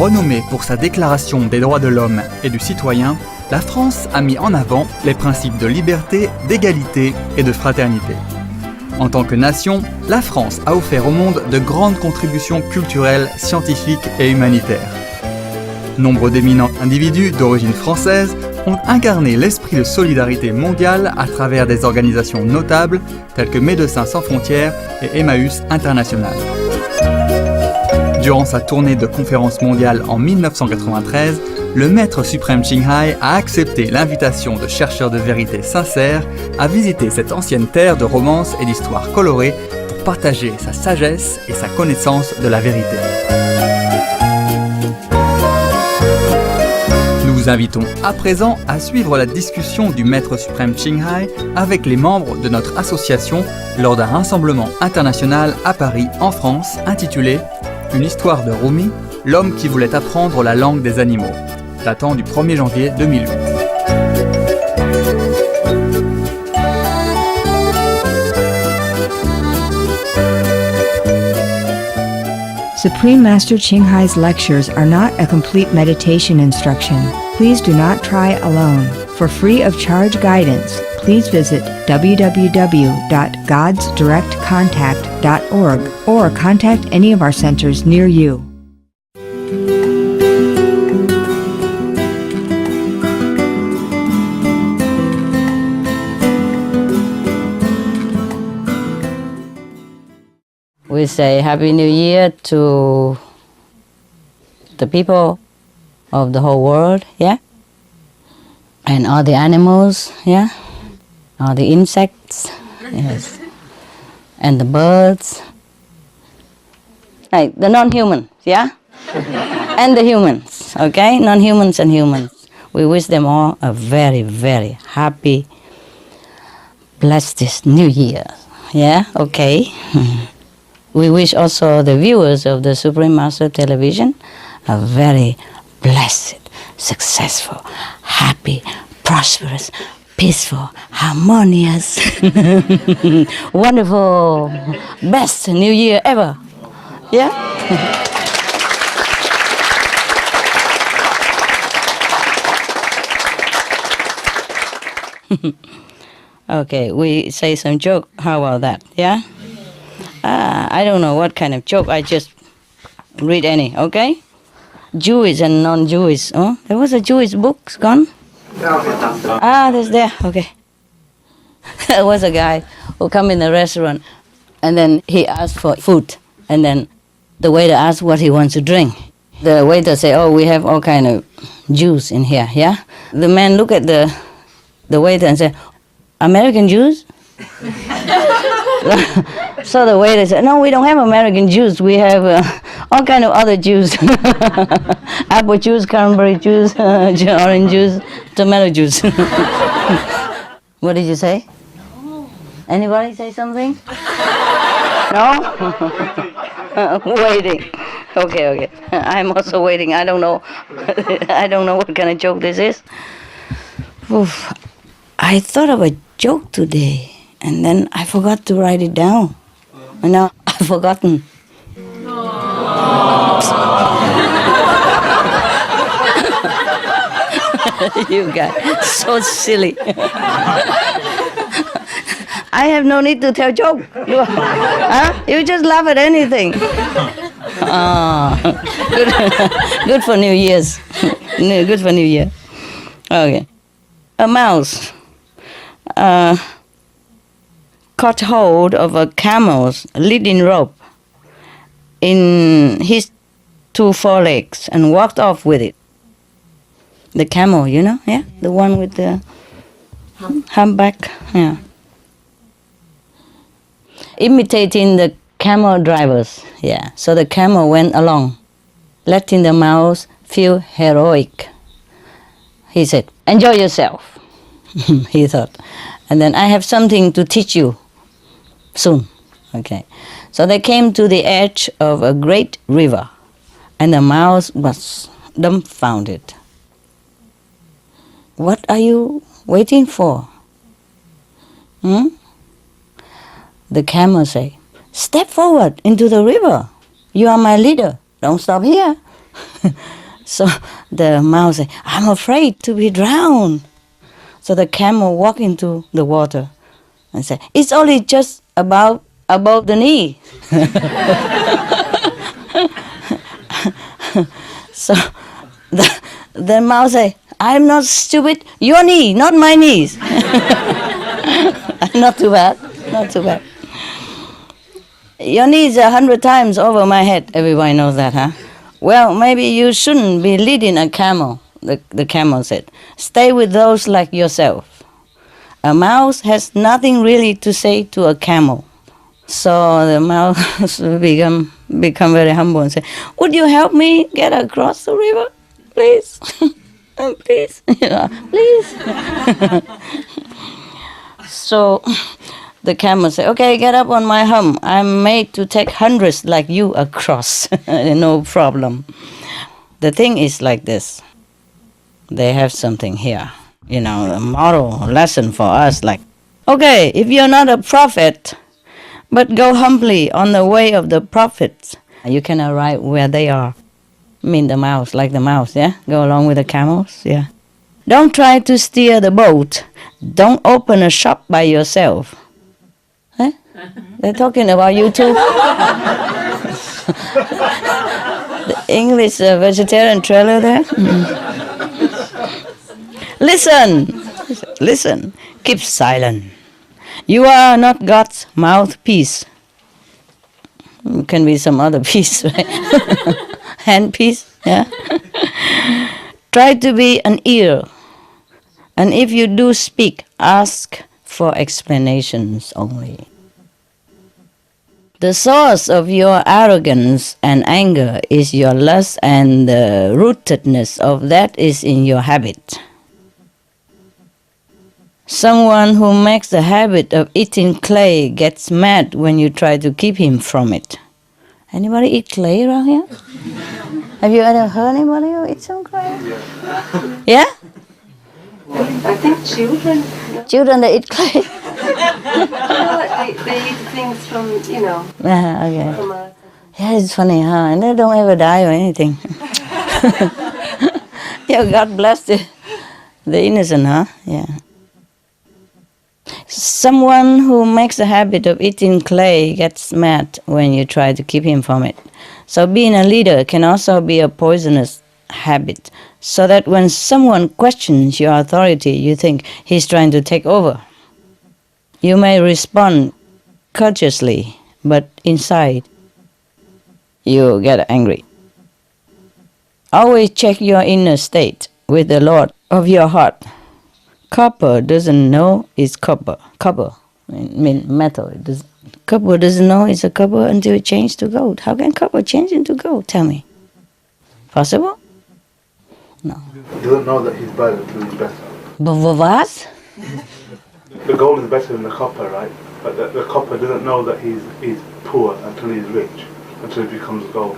Renommée pour sa déclaration des droits de l'homme et du citoyen, la France a mis en avant les principes de liberté, d'égalité et de fraternité. En tant que nation, la France a offert au monde de grandes contributions culturelles, scientifiques et humanitaires. Nombre d'éminents individus d'origine française ont incarné l'esprit de solidarité mondiale à travers des organisations notables telles que Médecins sans frontières et Emmaüs International. Durant sa tournée de conférences mondiales en 1993, le maître suprême Qinghai a accepté l'invitation de chercheurs de vérité sincères à visiter cette ancienne terre de romance et d'histoires colorées pour partager sa sagesse et sa connaissance de la vérité. Nous vous invitons à présent à suivre la discussion du maître suprême Qinghai avec les membres de notre association lors d'un rassemblement international à Paris, en France, intitulé « Une histoire de Rumi, l'homme qui voulait apprendre la langue des animaux », datant du 1er janvier 2008. Supreme Master Qinghai's lectures are not a complete meditation instruction. Please do not try alone. For free of charge guidance, please visit www.godsdirectcontact.org or contact any of our centers near you. We say Happy New Year to the people of the whole world, yeah? And all the animals, yeah? All the insects, yes. And the birds. Like the non-humans, yeah? And the humans, okay? Non-humans and humans. We wish them all a very, very happy, blessed this New Year, yeah? Okay. We wish also the viewers of the Supreme Master Television a very blessed, successful, happy, prosperous, peaceful, harmonious, wonderful, best New Year ever. Yeah? Okay, we say some joke. How about that? Yeah? I don't know what kind of joke. I just read any, okay? Jewish and non-Jewish. Oh, there was a Jewish book gone? There's there. Okay. There was a guy who come in the restaurant and then he asked for food. And then the waiter asked what he wants to drink. The waiter say, oh, we have all kind of juice in here, yeah? The man look at the waiter and say, American juice? So the waiter said, no, we don't have American juice. We have all kind of other juice. Apple juice, cranberry juice, orange juice, tomato juice. What did you say? Anybody say something? No? Waiting. Okay. I'm also waiting. I don't know. I don't know what kind of joke this is. Oof. I thought of a joke today, and then I forgot to write it down. And now I've forgotten. You guys, so silly. I have no need to tell joke. Huh? You just laugh at anything. Good for New Year's. Good for New Year. Okay. A mouse caught hold of a camel's leading rope in his 2 forelegs and walked off with it. The camel, you know, yeah? The one with the humpback, yeah. Imitating the camel drivers, yeah. So the camel went along, letting the mouse feel heroic. He said, enjoy yourself, he thought. And then I have something to teach you soon. Okay. So they came to the edge of a great river, and the mouse was dumbfounded. What are you waiting for? The camel say, step forward into the river. You are my leader. Don't stop here. So the mouse said, I'm afraid to be drowned. So the camel walked into the water and said, it's only just above the knee. So the mouse said, I'm not stupid, your knee, not my knees. Not too bad, not too bad. Your knees are 100 times over my head. Everybody knows that, huh? Well, maybe you shouldn't be leading a camel, the camel said. Stay with those like yourself. A mouse has nothing really to say to a camel. So the mouse become very humble and say, would you help me get across the river, please? Please, please. So the camel said, okay, get up on my hump. I'm made to take hundreds like you across. No problem. The thing is like this. They have something here. A moral lesson for us like, okay, if you're not a prophet, but go humbly on the way of the prophets, you can arrive where they are. The mouse, like the mouse, yeah? Go along with the camels, yeah. Don't try to steer the boat. Don't open a shop by yourself. Huh? They're talking about you too. The English vegetarian trailer there. Listen, keep silent. You are not God's mouthpiece. It can be some other piece, right? Hand piece, yeah. Try to be an ear. And if you do speak, ask for explanations only. The source of your arrogance and anger is your lust, and the rootedness of that is in your habit. Someone who makes the habit of eating clay gets mad when you try to keep him from it. Anybody eat clay around here? Have you ever heard anybody who eats some clay? Yeah? I think children. Children that eat clay? They eat things from, Okay. from a... Yeah, it's funny, huh? And they don't ever die or anything. Yeah, God bless the innocent, huh? Yeah. Someone who makes a habit of eating clay gets mad when you try to keep him from it. So being a leader can also be a poisonous habit, so that when someone questions your authority, you think he's trying to take over. You may respond courteously, but inside you get angry. Always check your inner state with the Lord of your heart. Copper doesn't know it's copper. Copper, metal. Copper doesn't know it's a copper until it changes to gold. How can copper change into gold? Tell me. Possible? No. He doesn't know that he's bad until he's better. But what? The gold is better than the copper, right? But the copper doesn't know that he's poor until he's rich, until he becomes gold.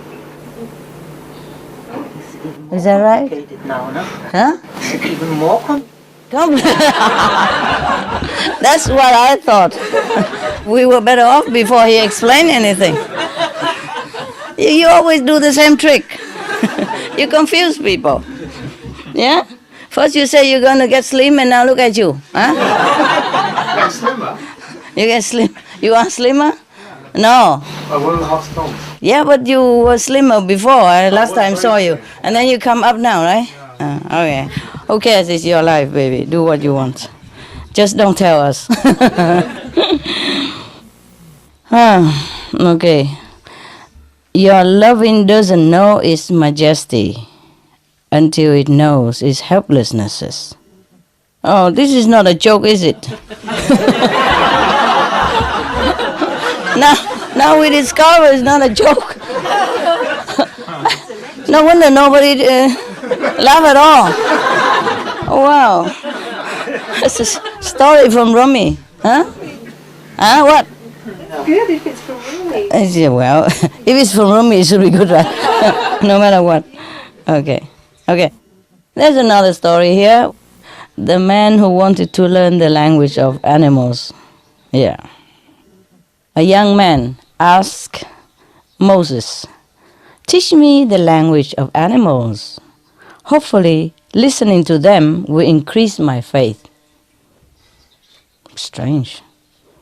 Is that right? Now, no? Huh? Even more That's what I thought. We were better off before he explained anything. You always do the same trick. You confuse people. Yeah? First you say you're going to get slim, and now look at you. Huh? Get slimmer? You get slim. You are slimmer? No. I 1.5 stones. Yeah, but you were slimmer before. I last time saw you. And then you come up now, right? Okay. Who cares? It's your life, baby. Do what you want. Just don't tell us. Okay. Your loving doesn't know its majesty until it knows its helplessnesses. Oh, this is not a joke, is it? Now we discover it's not a joke. No wonder nobody laugh at all. Oh, wow. That's a story from Rumi. Huh? Huh? What? Good if it's from Rumi. Yeah, well, if it's from Rumi, it should be good, right? No matter what. Okay. There's another story here. The man who wanted to learn the language of animals. Yeah. A young man asked Moses, Teach me the language of animals. Hopefully, listening to them will increase my faith. Strange.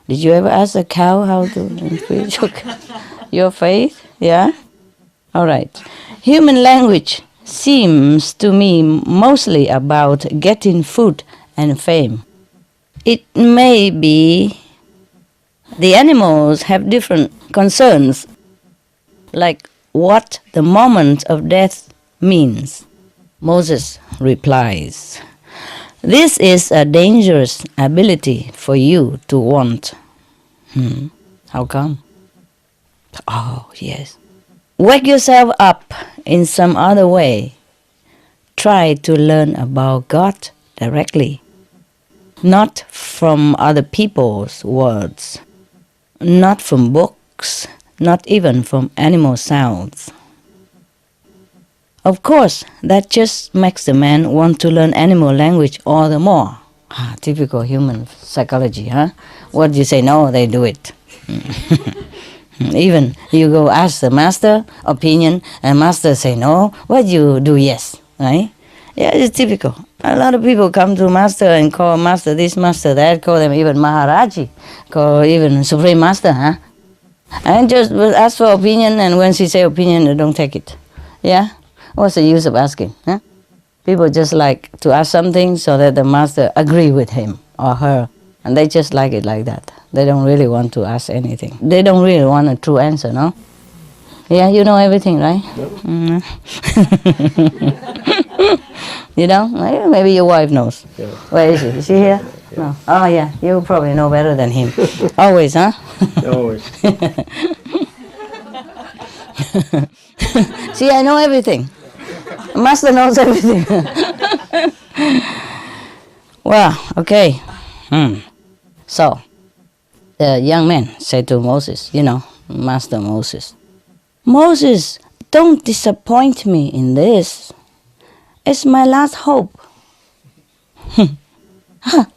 Did you ever ask a cow how to increase your faith? Yeah? All right. Human language seems to me mostly about getting food and fame. It may be the animals have different concerns, like what the moment of death means. Moses replies, "This is a dangerous ability for you to want." How come? Oh, yes. Wake yourself up in some other way. Try to learn about God directly, not from other people's words, not from books, not even from animal sounds. Of course, that just makes the man want to learn animal language all the more. Typical human psychology, huh? What you say no, they do it. Even you go ask the master opinion, and master say no, what you do yes, right? Yeah, it's typical. A lot of people come to master and call master this, master that, call them even Maharaji, call even Supreme Master, huh? And just ask for opinion, and when she say opinion, they don't take it. Yeah? What's the use of asking? Huh? People just like to ask something so that the master agree with him or her, and they just like it like that. They don't really want to ask anything. They don't really want a true answer, no? Yeah, you know everything, right? No. You know? Maybe your wife knows. Yeah. Where is she? Is she here? Yeah. No. Oh, yeah. You probably know better than him. Always, huh? Always. See, I know everything. Master knows everything. Well, okay. So, the young man said to Moses, Master Moses, "Moses, don't disappoint me in this. It's my last hope."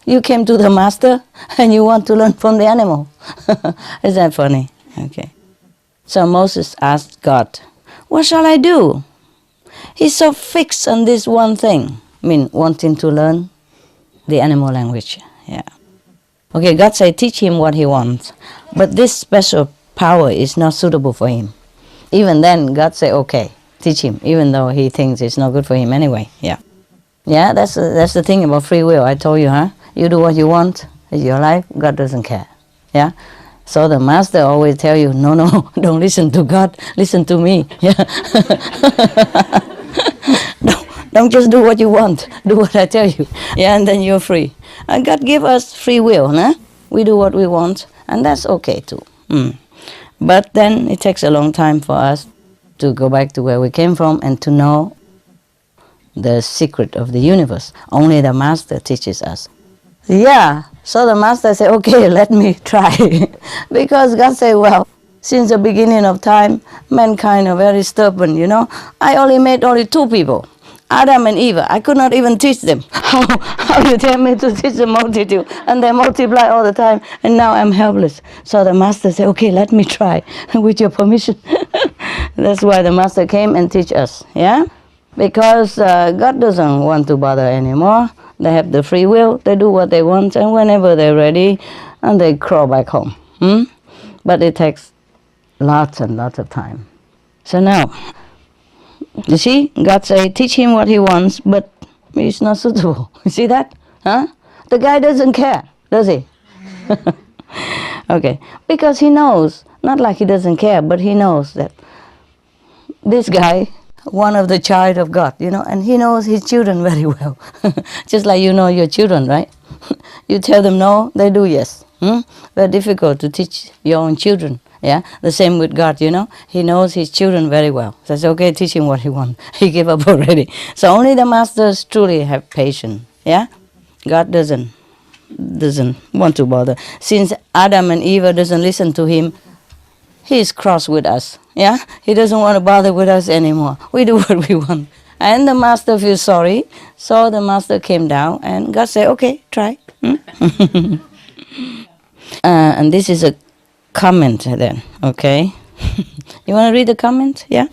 You came to the master and you want to learn from the animal. Is that funny? Okay. So Moses asked God, "What shall I do? He's so fixed on this one thing." Wanting to learn the animal language. Yeah. Okay, God said, teach him what he wants. But this special power is not suitable for him. Even then, God said, okay, teach him, even though he thinks it's not good for him anyway. Yeah. Yeah, that's the thing about free will. I told you, huh? You do what you want. It's your life. God doesn't care. Yeah. So the master always tell you, no, don't listen to God. Listen to me. Yeah. Don't just do what you want. Do what I tell you. Yeah, and then you're free. And God give us free will. Nah? We do what we want, and that's okay too. But then it takes a long time for us to go back to where we came from and to know the secret of the universe. Only the master teaches us. Yeah, so the master said, okay, let me try. Because God said, well, since the beginning of time, mankind are very stubborn, I only made two people, Adam and Eve. I could not even teach them. How you tell me to teach the multitude? And they multiply all the time, and now I'm helpless. So the master said, okay, let me try, with your permission. That's why the master came and teach us, yeah? Because God doesn't want to bother anymore. They have the free will, they do what they want, and whenever they're ready, and they crawl back home. But it takes lots and lots of time. So now, you see, God say, teach him what he wants, but it's not suitable. You see that? Huh? The guy doesn't care, does he? Okay, because he knows, not like he doesn't care, but he knows that this guy, one of the child of God, and he knows his children very well. Just like you know your children, right? You tell them no, they do yes. Very difficult to teach your own children. Yeah, the same with God, He knows his children very well. So it's okay, teach him what he wants. He gave up already. So only the masters truly have patience. Yeah, God doesn't want to bother. Since Adam and Eve doesn't listen to him, he's cross with us. Yeah, he doesn't want to bother with us anymore. We do what we want. And the master feels sorry. So the master came down and God said, okay, try. And this is a comment then, okay? You want to read the comment? Yeah?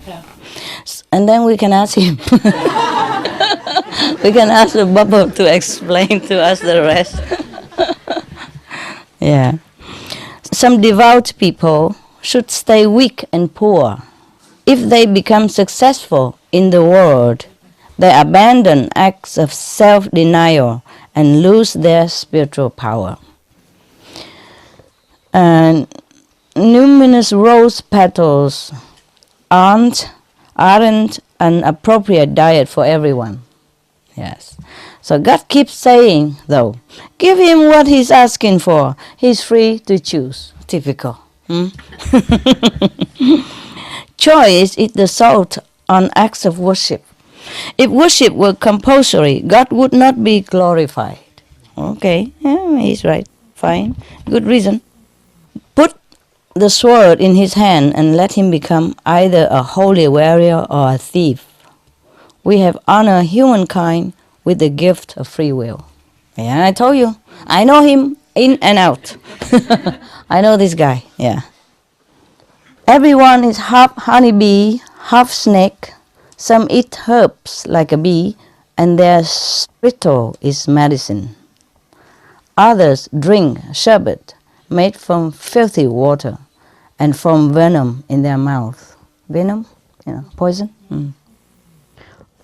And then we can ask him. We can ask the bubble to explain to us the rest. Yeah. Some devout people should stay weak and poor. If they become successful in the world, they abandon acts of self-denial and lose their spiritual power. And numerous rose petals aren't an appropriate diet for everyone. Yes. So God keeps saying, though, give him what he's asking for. He's free to choose. Typical. Choice is the salt on acts of worship. If worship were compulsory, God would not be glorified. Okay, yeah, he's right. Fine. Good reason. Put the sword in his hand and let him become either a holy warrior or a thief. We have honored humankind with the gift of free will. Yeah, I told you. I know him in and out. I know this guy, yeah. Everyone is half honeybee, half snake. Some eat herbs like a bee, and their spittle is medicine. Others drink sherbet made from filthy water and from venom in their mouth. Venom? Poison?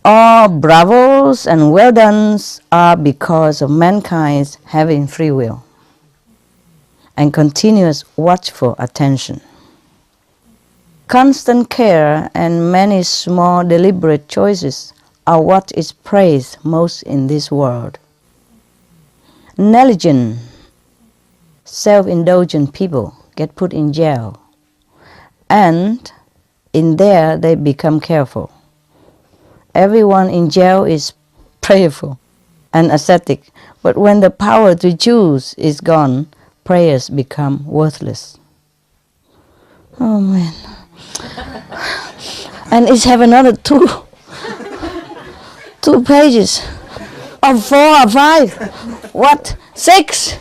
All bravos and well-dones are because of mankind's having free will and continuous watchful attention. Constant care and many small deliberate choices are what is praised most in this world. Negligent, self-indulgent people get put in jail, and in there they become careful. Everyone in jail is prayerful and ascetic, but when the power to choose is gone, prayers become worthless. Oh man. And it have another two pages. Oh, 4 or 5? What? 6?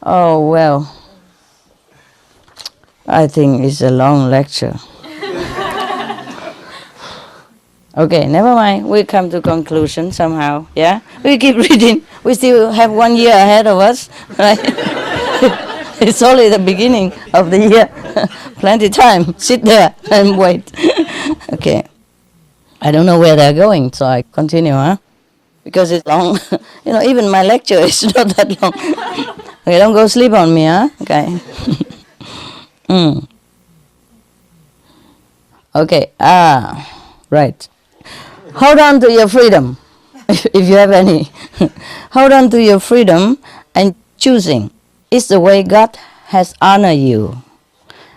Oh well. I think it's a long lecture. Okay, never mind. We come to conclusion somehow. Yeah, we keep reading. We still have 1 year ahead of us, right? It's only the beginning of the year. Plenty time. Sit there and wait. Okay. I don't know where they're going, so I continue, huh? Because it's long. Even my lecture is not that long. Okay, don't go sleep on me, huh? Okay. Okay. Right. Hold on to your freedom, if you have any. Hold on to your freedom, and choosing is the way God has honored you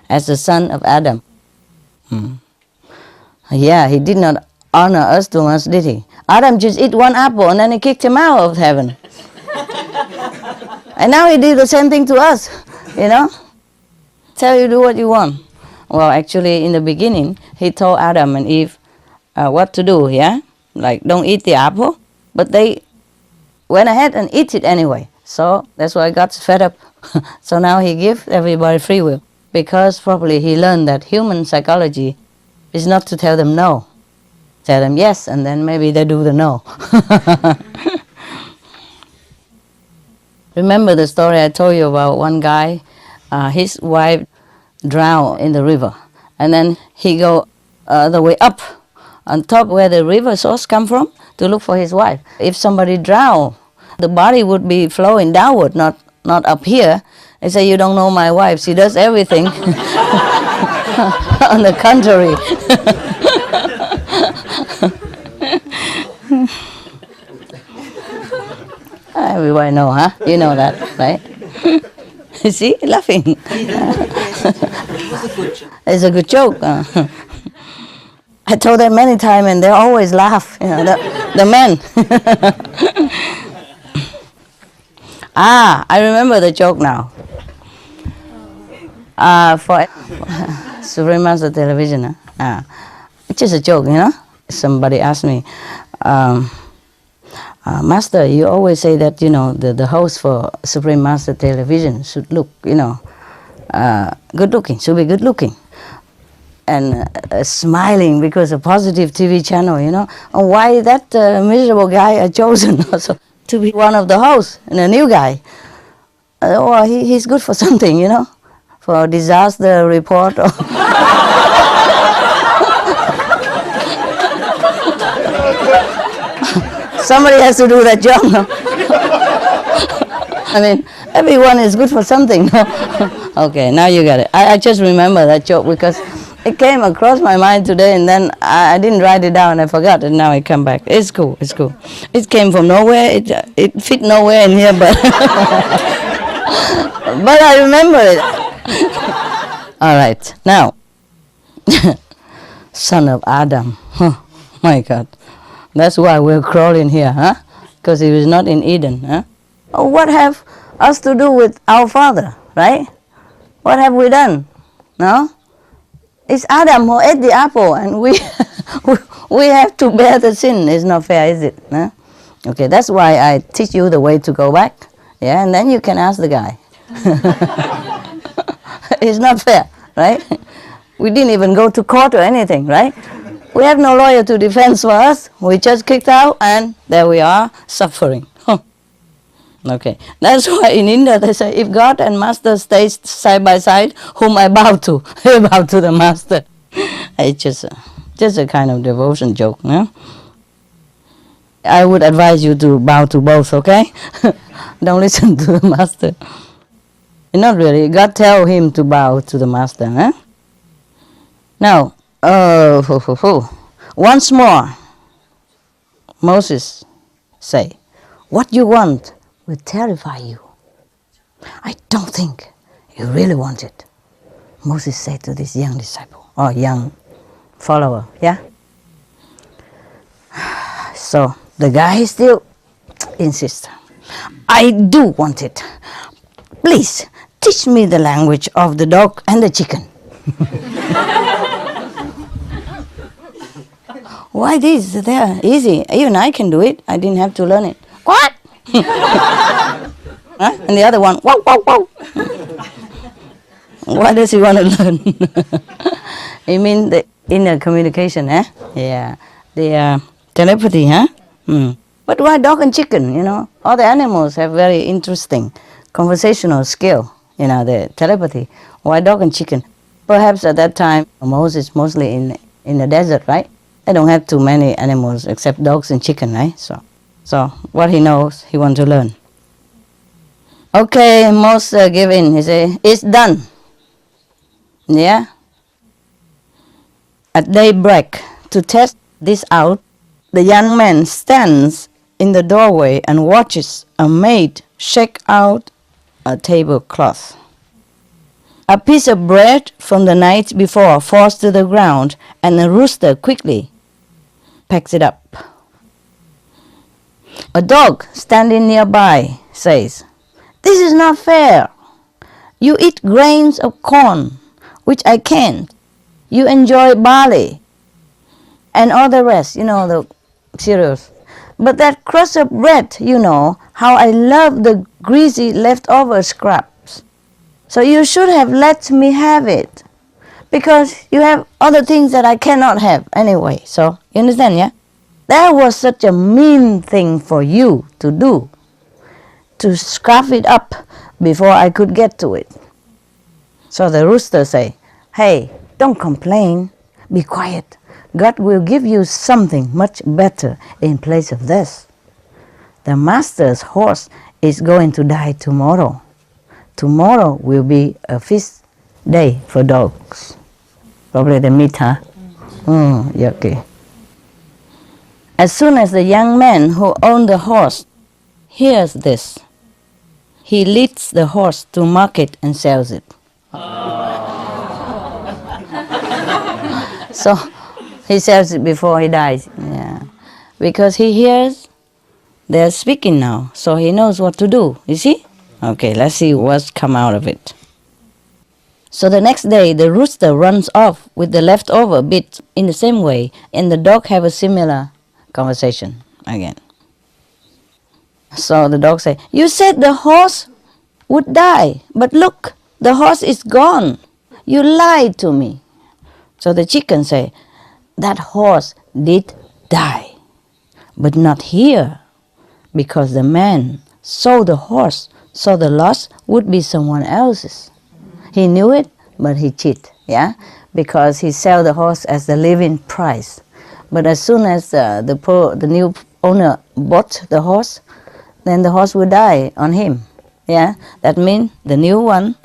as the son of Adam. Yeah, he did not honor us too much, did he? Adam just ate 1 apple and then he kicked him out of heaven. And now he did the same thing to us, Tell you do what you want. Well, actually, in the beginning, he told Adam and Eve what to do, yeah? Like, don't eat the apple. But they went ahead and eat it anyway. So that's why God's fed up. So now he gives everybody free will. Because probably he learned that human psychology is not to tell them no. Tell them yes, and then maybe they do the no. Remember the story I told you about one guy, his wife drowned in the river. And then he go the way up on top where the river source come from to look for his wife. If somebody drowned, the body would be flowing downward, not up here. They say, you don't know my wife, she does everything. On the contrary. Everybody know, huh? You know that, right? See, laughing. It's a good joke. I told them many times, and they always laugh. The men. I remember the joke now. For Supreme Master Television, it's just a joke, Somebody asked me, Master, you always say that the host for Supreme Master Television should look, good looking, should be good looking. and smiling because a positive TV channel, you know. And why that miserable guy are chosen also to be one of the hosts and a new guy? Or he's good for something, you know, for a disaster report. Or somebody has to do that job. No? I mean, everyone is good for something. No? Okay, now you got it. I just remember that joke because it came across my mind today, and then I didn't write it down. I forgot, and now it come back. It's cool. It's cool. It came from nowhere. It fit nowhere in here, but but I remember it. All right, now, son of Adam. Oh, my God, that's why we're crawling here, huh? Because he was not in Eden, huh? Oh, what have us to do with our father, right? What have we done? No? It's Adam who ate the apple, and we we have to bear the sin. It's not fair, is it? No? Okay, that's why I teach you the way to go back. Yeah, and then you can ask the guy. It's not fair, right? We didn't even go to court or anything, right? We have no lawyer to defend for us. We just kicked out, and there we are, suffering. Okay, that's why in India they say, if God and Master stay side by side, whom I bow to, I bow to the Master. It's just a kind of devotion joke, no? I would advise you to bow to both, okay? Don't listen to the Master. Not really. God tell him to bow to the Master, huh? Now, once more, Moses say, what you want will terrify you. I don't think you really want it. Moses said to this young disciple, or young follower, yeah? So the guy still insists, I do want it. Please, teach me the language of the dog and the chicken. Why this? They're easy. Even I can do it. I didn't have to learn it. What? Huh? And the other one, wow, wow, wow. Why does he want to learn? You mean the inner communication, eh? Yeah. The telepathy, huh? But why dog and chicken, you know? All the animals have very interesting conversational skill, you know, the telepathy. Why dog and chicken? Perhaps at that time, Moses mostly in the desert, right? They don't have too many animals except dogs and chicken, right? So what he knows, he wants to learn. Okay, Moses give in. He say, it's done. Yeah? At daybreak, to test this out, the young man stands in the doorway and watches a maid shake out a tablecloth. A piece of bread from the night before falls to the ground, and a rooster quickly picks it up. A dog standing nearby says, this is not fair. You eat grains of corn, which I can't. You enjoy barley and all the rest, you know, the cereals. But that crust of bread, you know, how I love the greasy leftover scraps. So you should have let me have it, because you have other things that I cannot have anyway. So, you understand, yeah? That was such a mean thing for you to do, to scarf it up before I could get to it. So the rooster say, hey, don't complain, be quiet. God will give you something much better in place of this. The master's horse is going to die tomorrow. Tomorrow will be a feast day for dogs. Probably the meat, huh? Yeah, okay. As soon as the young man who owned the horse hears this, he leads the horse to market and sells it. So he sells it before he dies. Yeah, because he hears they're speaking now, so he knows what to do. You see? Okay, let's see what's come out of it. So the next day, the rooster runs off with the leftover bit in the same way, and the dog have a similar conversation again. So the dog say, you said the horse would die, but look, the horse is gone. You lied to me. So the chicken say, that horse did die, but not here, because the man sold the horse, so the loss would be someone else's. He knew it, but he cheat, yeah, because he sell the horse as the living price. But as soon as the new owner bought the horse, then the horse would die on him, yeah. That means the new one,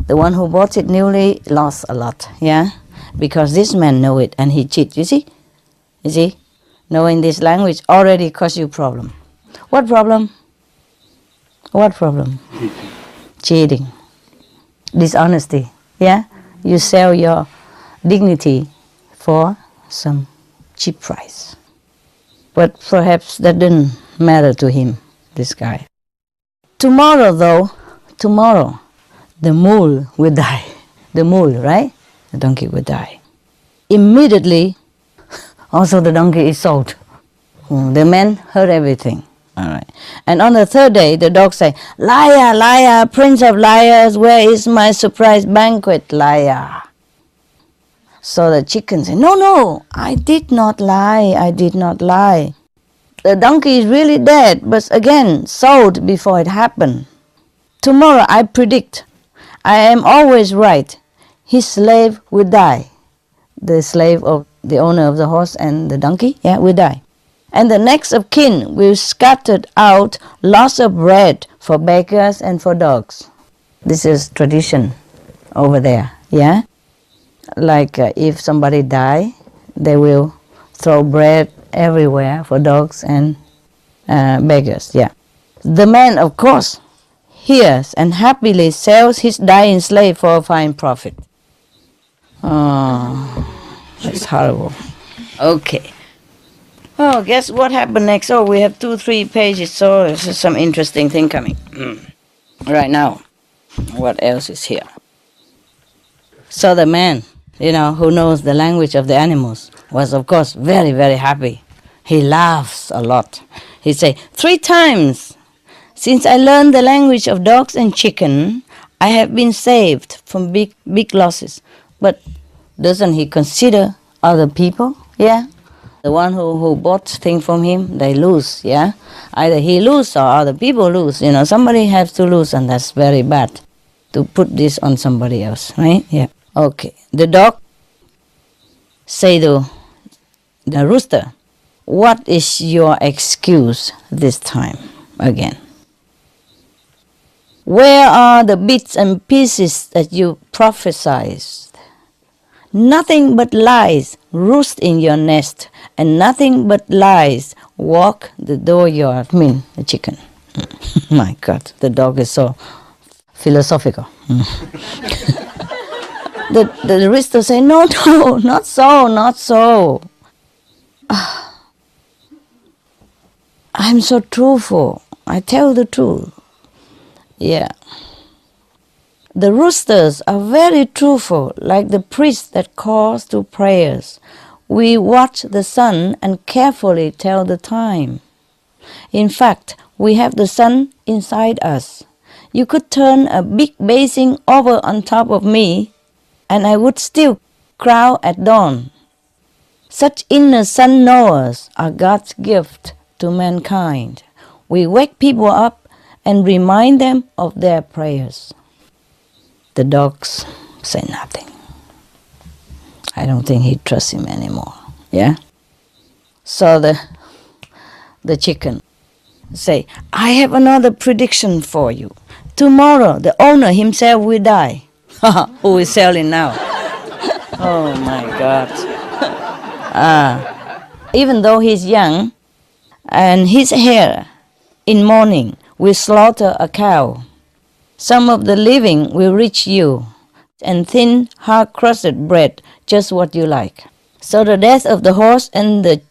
the one who bought it newly, lost a lot, yeah, because this man know it and he cheat. You see, knowing this language already cause you problem. What problem? What problem? Cheating. Dishonesty, yeah? You sell your dignity for some cheap price. But perhaps that didn't matter to him, this guy. Tomorrow, the mule will die. The mule, right? The donkey will die. Immediately, also the donkey is sold. The man heard everything. All right. And on the third day, the dog say, liar, liar, prince of liars, where is my surprise banquet, liar? So the chicken say, no, I did not lie. The donkey is really dead, but again, sold before it happened. Tomorrow I predict, I am always right, his slave will die. The slave of the owner of the horse and the donkey, yeah, will die. And the next of kin will scatter out lots of bread for beggars and for dogs. This is tradition over there, yeah? Like if somebody die, they will throw bread everywhere for dogs and beggars, yeah. The man, of course, hears and happily sells his dying slave for a fine profit. Oh, that's horrible. Okay. Oh, guess what happened next? Oh, we have 2-3 pages, so there's some interesting thing coming. Right now, what else is here? So the man, who knows the language of the animals, was of course very, very happy. He laughs a lot. He say, 3 times since I learned the language of dogs and chicken, I have been saved from big losses. But doesn't he consider other people? Yeah. The one who bought things from him, they lose, yeah? Either he lose or other people lose. Somebody has to lose, and that's very bad to put this on somebody else, right? Yeah. Okay. The dog say to the rooster, what is your excuse this time again? Where are the bits and pieces that you prophesied? Nothing but lies roost in your nest, and nothing but lies walk the dooryard. The chicken. My God, the dog is so philosophical. The rooster say, no, not so. I'm so truthful. I tell the truth. Yeah. The roosters are very truthful, like the priest that calls to prayers. We watch the sun and carefully tell the time. In fact, we have the sun inside us. You could turn a big basin over on top of me, and I would still crow at dawn. Such inner sun knowers are God's gift to mankind. We wake people up and remind them of their prayers. The dogs say nothing. I don't think he trusts him anymore. Yeah? So the chicken say, I have another prediction for you. Tomorrow the owner himself will die. Who is selling now? Oh my God. Even though he's young, and his hair in morning will slaughter a cow. Some of the living will reach you, and thin, hard-crusted bread, just what you like. So the death of the horse and the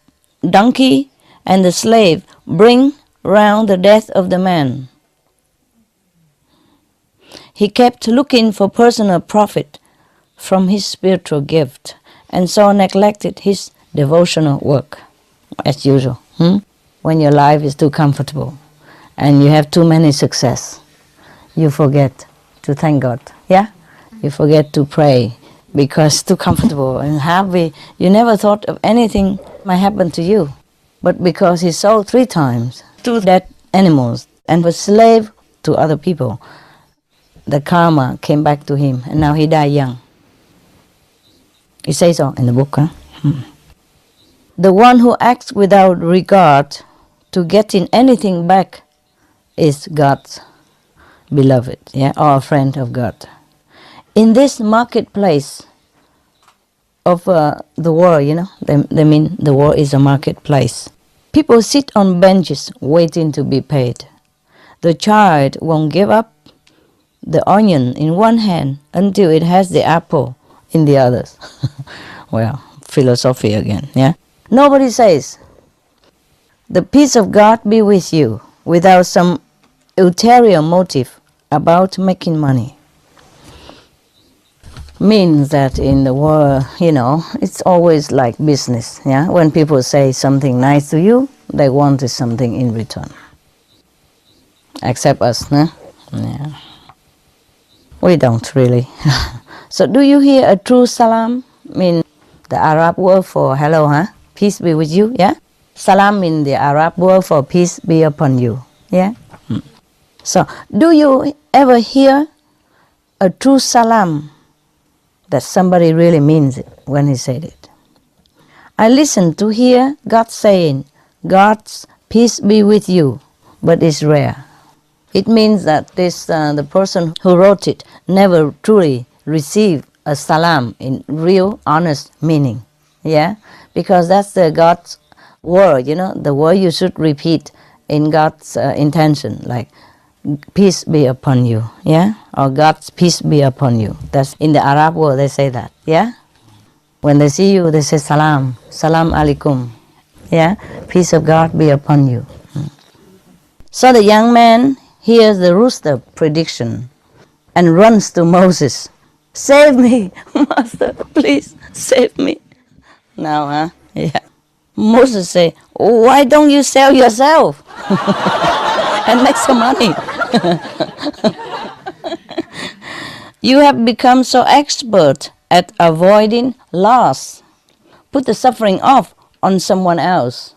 donkey and the slave bring round the death of the man. He kept looking for personal profit from his spiritual gift, and so neglected his devotional work, as usual. When your life is too comfortable, and you have too many success, you forget to thank God, yeah? You forget to pray. because too comfortable and happy. You never thought of anything might happen to you. But because he sold 3 times 2 dead animals and was slave to other people, the karma came back to him, and now he died young. It says so in the book. Huh? The one who acts without regard to getting anything back is God's beloved, or a friend of God. In this marketplace of the world, they mean the world is a marketplace. People sit on benches waiting to be paid. The child won't give up the onion in one hand until it has the apple in the others. Well, philosophy again, Nobody says, the peace of God be with you, without some ulterior motive about making money. Means that in the world, it's always like business, When people say something nice to you, they want something in return. Except us, Yeah. We don't really. So do you hear a true salam? Mean the Arab word for hello, Peace be with you, Salam means the Arab word for peace be upon you, So, do you ever hear a true salam that somebody really means it when he said it? I listen to hear God saying, God's peace be with you, but it's rare. It means that the person who wrote it never truly received a salam in real, honest meaning, Because that's the God's word, the word you should repeat in God's intention, like peace be upon you, or God's peace be upon you. That's in the Arab world, they say that, When they see you, they say salam, salam alaikum, peace of God be upon you. So the young man hears the rooster prediction and runs to Moses. Save me, Master, please save me. Now, Moses say, why don't you sell yourself and make some money? You have become so expert at avoiding loss. Put the suffering off on someone else.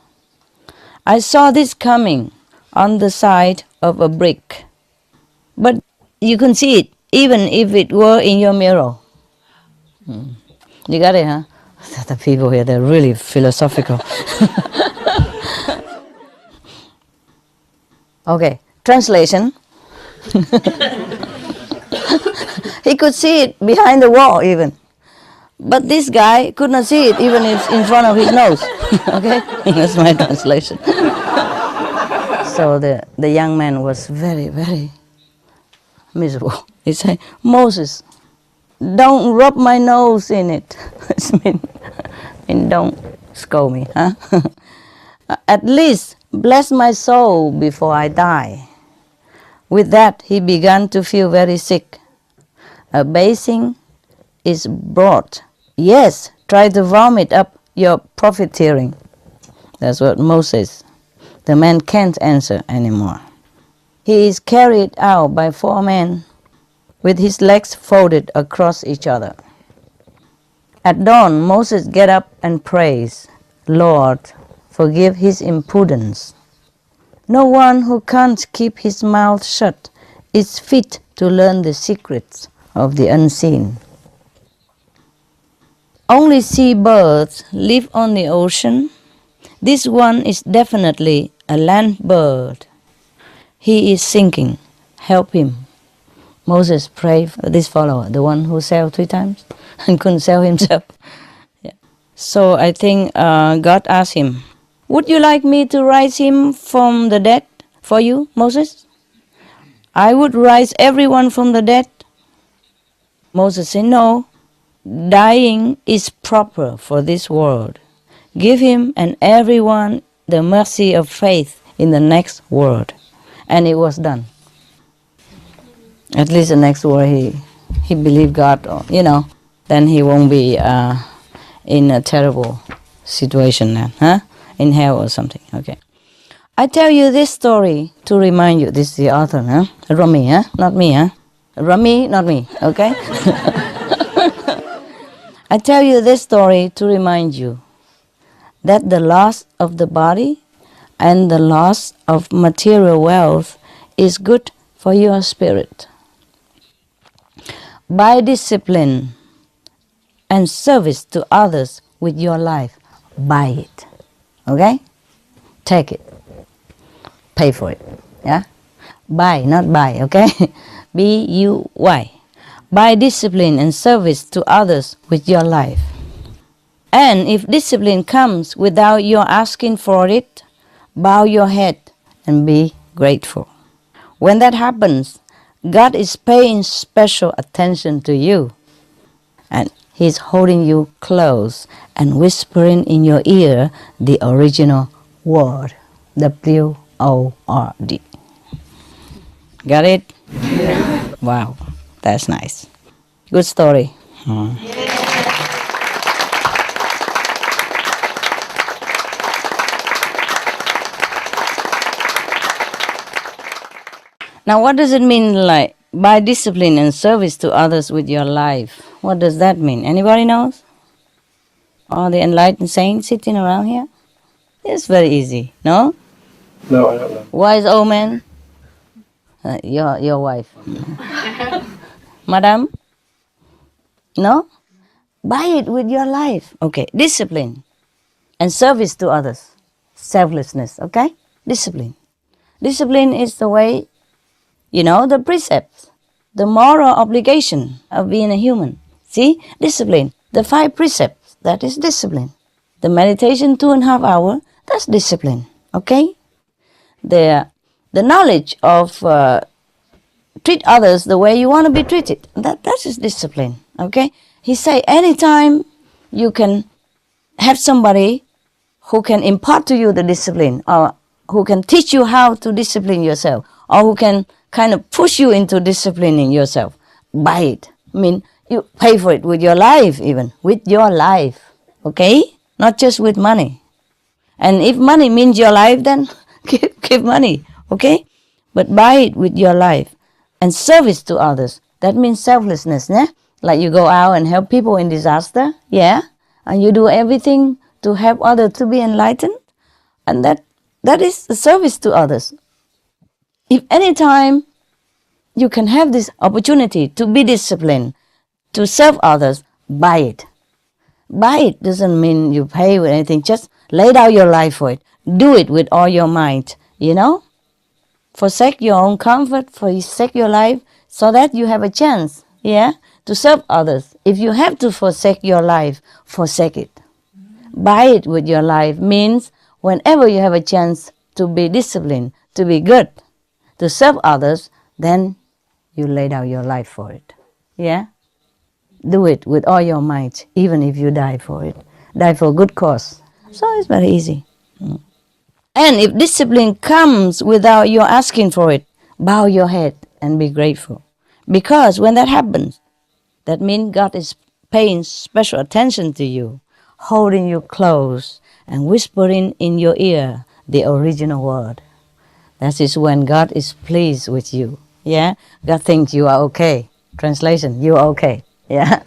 I saw this coming on the side of a brick, but you can see it even if it were in your mirror. You got it, huh? The people here, they're really philosophical. Okay, translation. He could see it behind the wall even. But this guy could not see it even in front of his nose. Okay, that's my translation. So the young man was very, very miserable. He said, Moses, don't rub my nose in it. And don't scold me, At least bless my soul before I die. With that, he began to feel very sick. A basin is brought. Yes, try to vomit up your profiteering. That's what Moses. The man can't answer anymore. He is carried out by 4 men with his legs folded across each other. At dawn, Moses get up and prays, Lord, forgive his impudence. No one who can't keep his mouth shut is fit to learn the secrets of the unseen. Only sea birds live on the ocean. This one is definitely a land bird. He is sinking. Help him. Moses prayed for this follower, the one who sailed 3 times and couldn't sail himself. So I think God asked him, would you like me to rise him from the dead for you, Moses? I would rise everyone from the dead. Moses said, no, dying is proper for this world. Give him and everyone the mercy of faith in the next world. And it was done. At least the next world he believed God, then he won't be in a terrible situation then, in hell or something. Okay. I tell you this story to remind you. This is the author, Rumi, not me, Rumi, not me. Okay. I tell you this story to remind you that the loss of the body and the loss of material wealth is good for your spirit. By discipline and service to others with your life, buy it. Okay? Take it. Pay for it. Yeah? Buy, not buy, okay? B-U-Y. By discipline and service to others with your life. And if discipline comes without your asking for it, bow your head and be grateful. When that happens, God is paying special attention to you. And He's holding you close and whispering in your ear the original word. W-O-R-D. Got it? Yeah. Wow, that's nice. Good story. Now, what does it mean, like, by discipline and service to others with your life? What does that mean? Anybody knows? All the enlightened saints sitting around here? It's very easy, no? No, I don't know. Wise old man? Your wife. Madam? No? Buy it with your life. Okay, discipline and service to others. Selflessness, okay? Discipline. Discipline is the way, the precepts, the moral obligation of being a human. See? Discipline. The 5 precepts, that is discipline. The meditation 2.5 hours, that's discipline, okay? The knowledge of treat others the way you want to be treated, that is discipline, okay? He say anytime you can have somebody who can impart to you the discipline, or who can teach you how to discipline yourself, or who can kind of push you into disciplining yourself, buy it. I mean, you pay for it with your life, even with your life, okay? Not just with money. And if money means your life, then give money, okay? But buy it with your life. And service to others, that means selflessness, né? Like you go out and help people in disaster, yeah? And you do everything to help others to be enlightened. And that is a service to others. If any time you can have this opportunity to be disciplined, to serve others, buy it. Buy it doesn't mean you pay with anything. Just lay down your life for it. Do it with all your might, Forsake your own comfort, forsake your life, so that you have a chance, to serve others. If you have to forsake your life, forsake it. Buy it with your life means whenever you have a chance to be disciplined, to be good, to serve others, then you lay down your life for it. Yeah? Do it with all your might, even if you die for it. Die for a good cause. So it's very easy. And if discipline comes without your asking for it, bow your head and be grateful. Because when that happens, that means God is paying special attention to you, holding you close and whispering in your ear the original word. That is when God is pleased with you. Yeah? God thinks you are okay. Translation, you are okay. Yeah?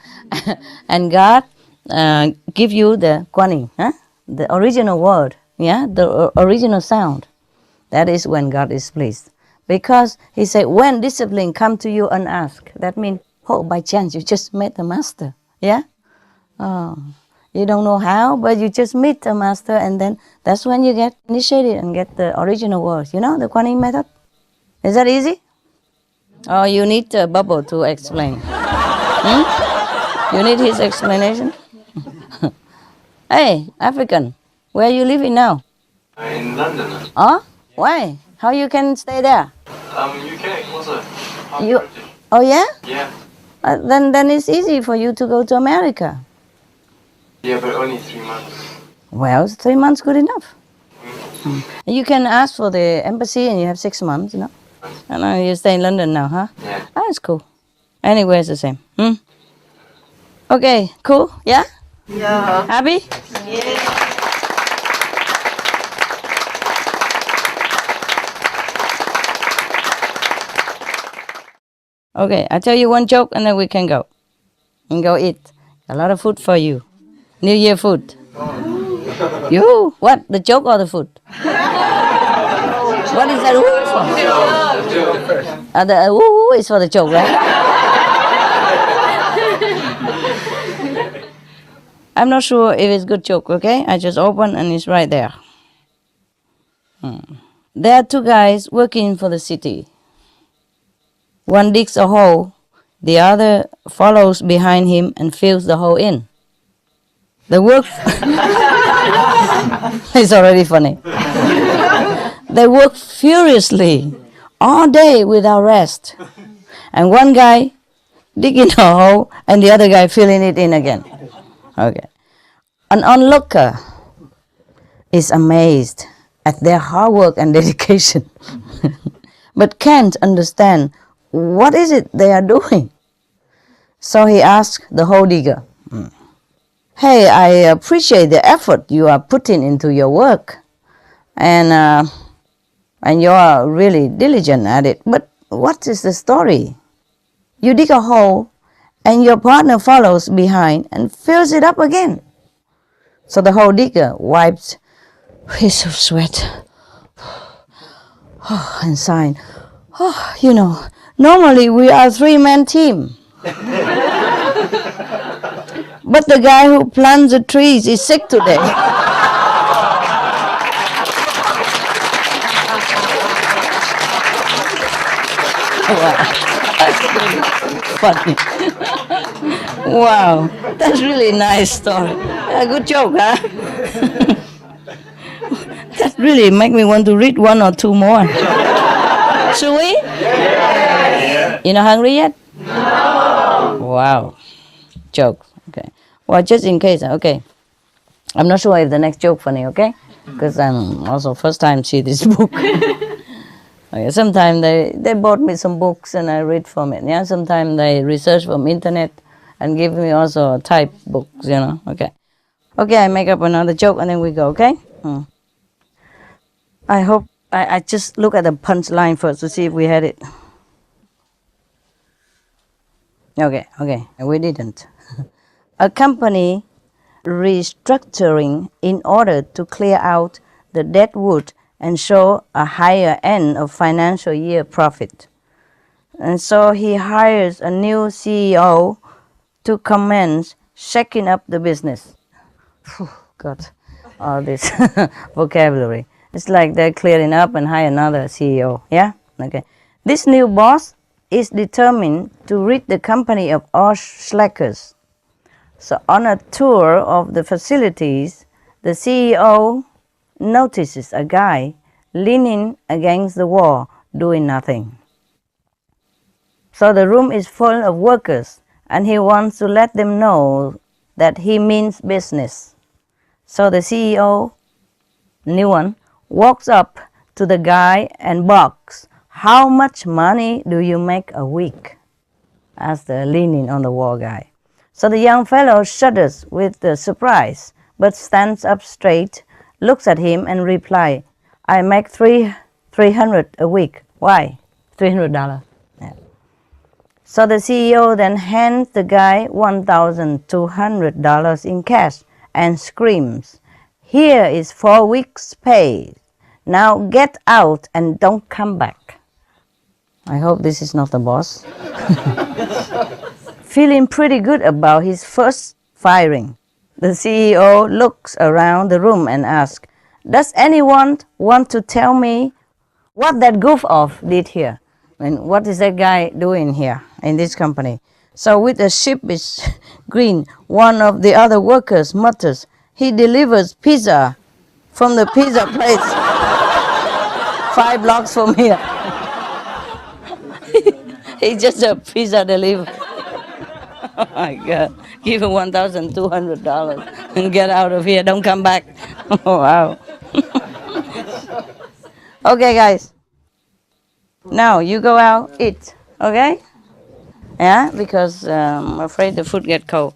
And God give you the guanyin, the original word. Yeah, the original sound. That is when God is pleased. Because He said, when discipline come to you unasked, that means, by chance you just met the master. Yeah? You don't know how, but you just meet the master, and then that's when you get initiated and get the original words. The guanyin method? Is that easy? Or you need a bubble to explain? You need his explanation? Hey, African. Where are you living now? In London. Oh? Why? How you can stay there? UK also. You? Oh yeah? Yeah. Then it's easy for you to go to America. Yeah, but only 3 months. Well, 3 months good enough. You can ask for the embassy and you have 6 months, And you stay in London now, huh? Yeah. That's cool. Anywhere it's the same. Okay, cool? Yeah? Yeah. Happy? Yeah. Okay, I'll tell you one joke and then we can go. And go eat. A lot of food for you. New Year food. You? What? The joke or the food? What is that woo for? The woo is for the joke, right? I'm not sure if it's good joke, okay? I just open and it's right there. There are two guys working for the city. One digs a hole, the other follows behind him and fills the hole in. The work it's already funny. They work furiously all day without rest. And one guy digging a hole and the other guy filling it in again. Okay. An onlooker is amazed at their hard work and dedication, but can't understand what is it they are doing. So he asked the hole digger, "Hey, I appreciate the effort you are putting into your work, and you are really diligent at it, but what is the story? You dig a hole and your partner follows behind and fills it up again." So the hole digger wiped his sweat and sighed. Normally we are a 3-man team. But the guy who plants the trees is sick today. Funny. Wow, that's really nice story. Good joke, huh? That really make me want to read one or two more. Should we? Yeah. You're not hungry yet? No. Wow. Jokes. Okay. Well, just in case, okay. I'm not sure if the next joke funny, okay? Because I'm also first time see this book. Okay, sometimes they bought me some books and I read from it. Yeah, sometimes they research from internet and give me also type books, Okay. Okay, I make up another joke and then we go, okay? I hope I just look at the punchline first to see if we had it. Okay, we didn't. A company restructuring in order to clear out the dead wood and show a higher end of financial year profit. And so he hires a new CEO to commence shaking up the business. God, all this vocabulary. It's like they're clearing up and hire another CEO, yeah? Okay. This new boss is determined to rid the company of all slackers. So on a tour of the facilities, the CEO notices a guy leaning against the wall doing nothing. So the room is full of workers and he wants to let them know that he means business. So the CEO, new one, walks up to the guy and barks, "How much money do you make a week?" asked the leaning on the wall guy. So the young fellow shudders with surprise, but stands up straight, looks at him and replies, "I make $300 a week." Why? $300. Yeah. So the CEO then hands the guy $1,200 in cash and screams, "Here is 4 weeks' pay. Now get out and don't come back." I hope this is not the boss. Feeling pretty good about his first firing, the CEO looks around the room and asks, "Does anyone want to tell me what that goof-off did here? And what is that guy doing here in this company?" So with a sheepish grin, one of the other workers mutters, "He delivers pizza from the pizza place 5 blocks from here." He's just a pizza delivery. Oh my God. Give him $1,200 and get out of here. Don't come back. Oh, wow. Okay, guys. Now you go out, eat. Okay? Yeah, because I'm afraid the food get cold.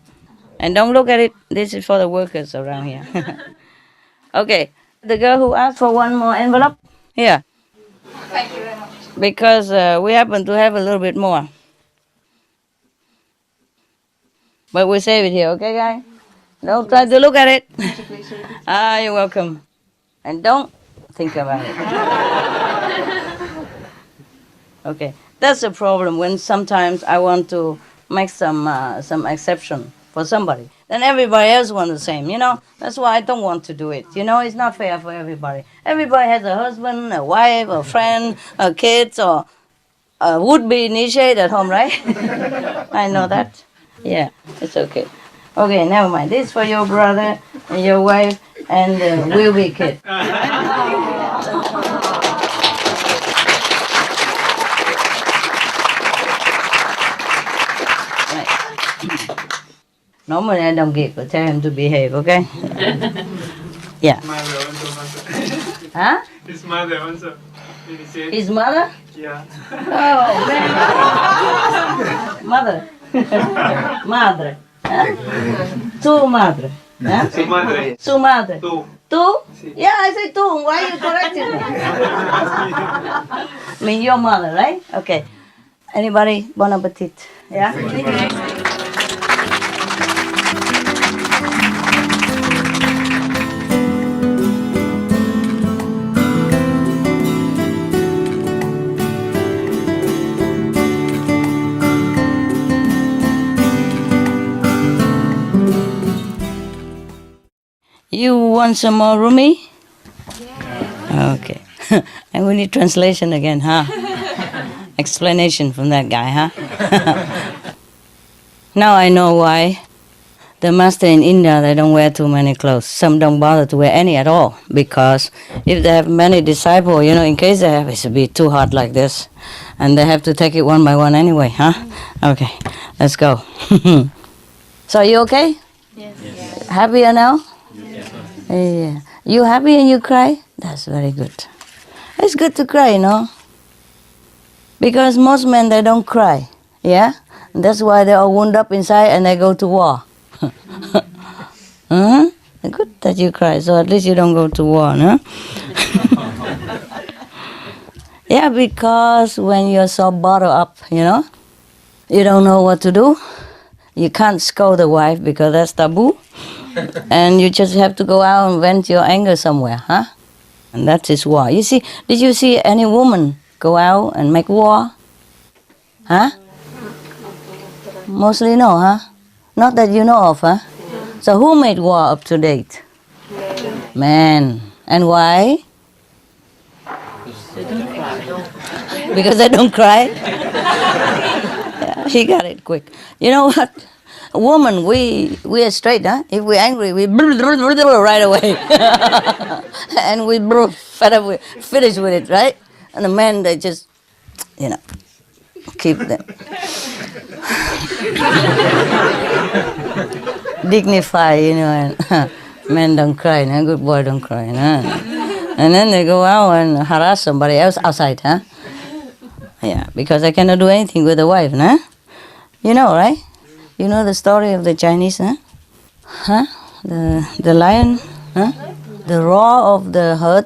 And don't look at it. This is for the workers around here. Okay. The girl who asked for one more envelope. Here. Thank you very much. Because we happen to have a little bit more. But we'll save it here, okay, guys? Don't try to look at it. You're welcome. And don't think about it. Okay, that's the problem when sometimes I want to make some exception for somebody. Then everybody else wants the same, you know? That's why I don't want to do it. You know, it's not fair for everybody. Everybody has a husband, a wife, a friend, a kids, or a would-be initiate at home, right? I know that. Yeah, it's okay. Okay, never mind. This is for your brother and your wife and the will-be kid. Normally I don't give, but tell him to behave, okay? Yeah. Mother also, master. Huh? His mother also. Did he say? His mother? Yeah. Oh, man. Mother. Madre. Huh? Tu madre. Huh? Su madre. Su madre. Tú. Tu? Sí. Yeah, I say tu. Why you correcting me? I mean your mother, right? Okay. Anybody? Bon appetit. Yeah? You want some more Rumi? Yeah. Okay. And we need translation again, huh? Explanation from that guy, huh? Now I know why the master in India, they don't wear too many clothes. Some don't bother to wear any at all, because if they have many disciples, you know, in case they have, it would be too hot like this, and they have to take it one by one anyway, huh? Okay, let's go. So you okay? Yes. Happier now? Yeah. You happy and you cry? That's very good. It's good to cry, you know. Because most men, they don't cry. Yeah? And that's why they're all wound up inside and they go to war. Good that you cry, so at least you don't go to war, no? Yeah, because when you're so bottled up, you know, you don't know what to do. You can't scold the wife because that's taboo. And you just have to go out and vent your anger somewhere, huh? And that is war. You see, did you see any woman go out and make war? Huh? Mostly no, huh? Not that you know of, huh? So who made war up to date? Men. And why? Because they don't cry. Yeah, he got it quick. You know what? A woman, we are straight, huh? If we're angry, we right away. And we fed up with, finish with it, right? And the men, they just, you know, keep them. Dignify, you know, and men don't cry, no? Good boy don't cry, no? And then they go out and harass somebody else outside, huh? Yeah, because I cannot do anything with the wife, no? You know, right? You know the story of the Chinese, huh? Huh? The lion, huh? The roar of the He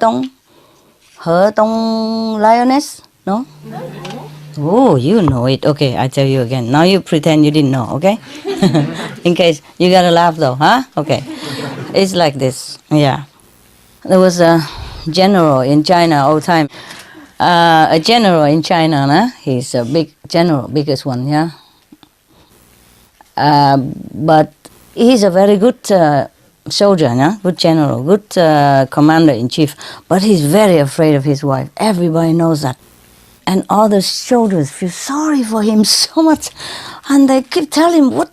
Tong lioness, no? Oh, you know it. Okay, I tell you again. Now you pretend you didn't know, okay? In case, you gotta laugh though, huh? Okay. It's like this, yeah. There was a general in China all time. A general in China, huh? He's a big general, biggest one, yeah? But he's a very good soldier, yeah? Good general, good commander-in-chief. But he's very afraid of his wife. Everybody knows that. And all the soldiers feel sorry for him so much. And they keep telling him, "What?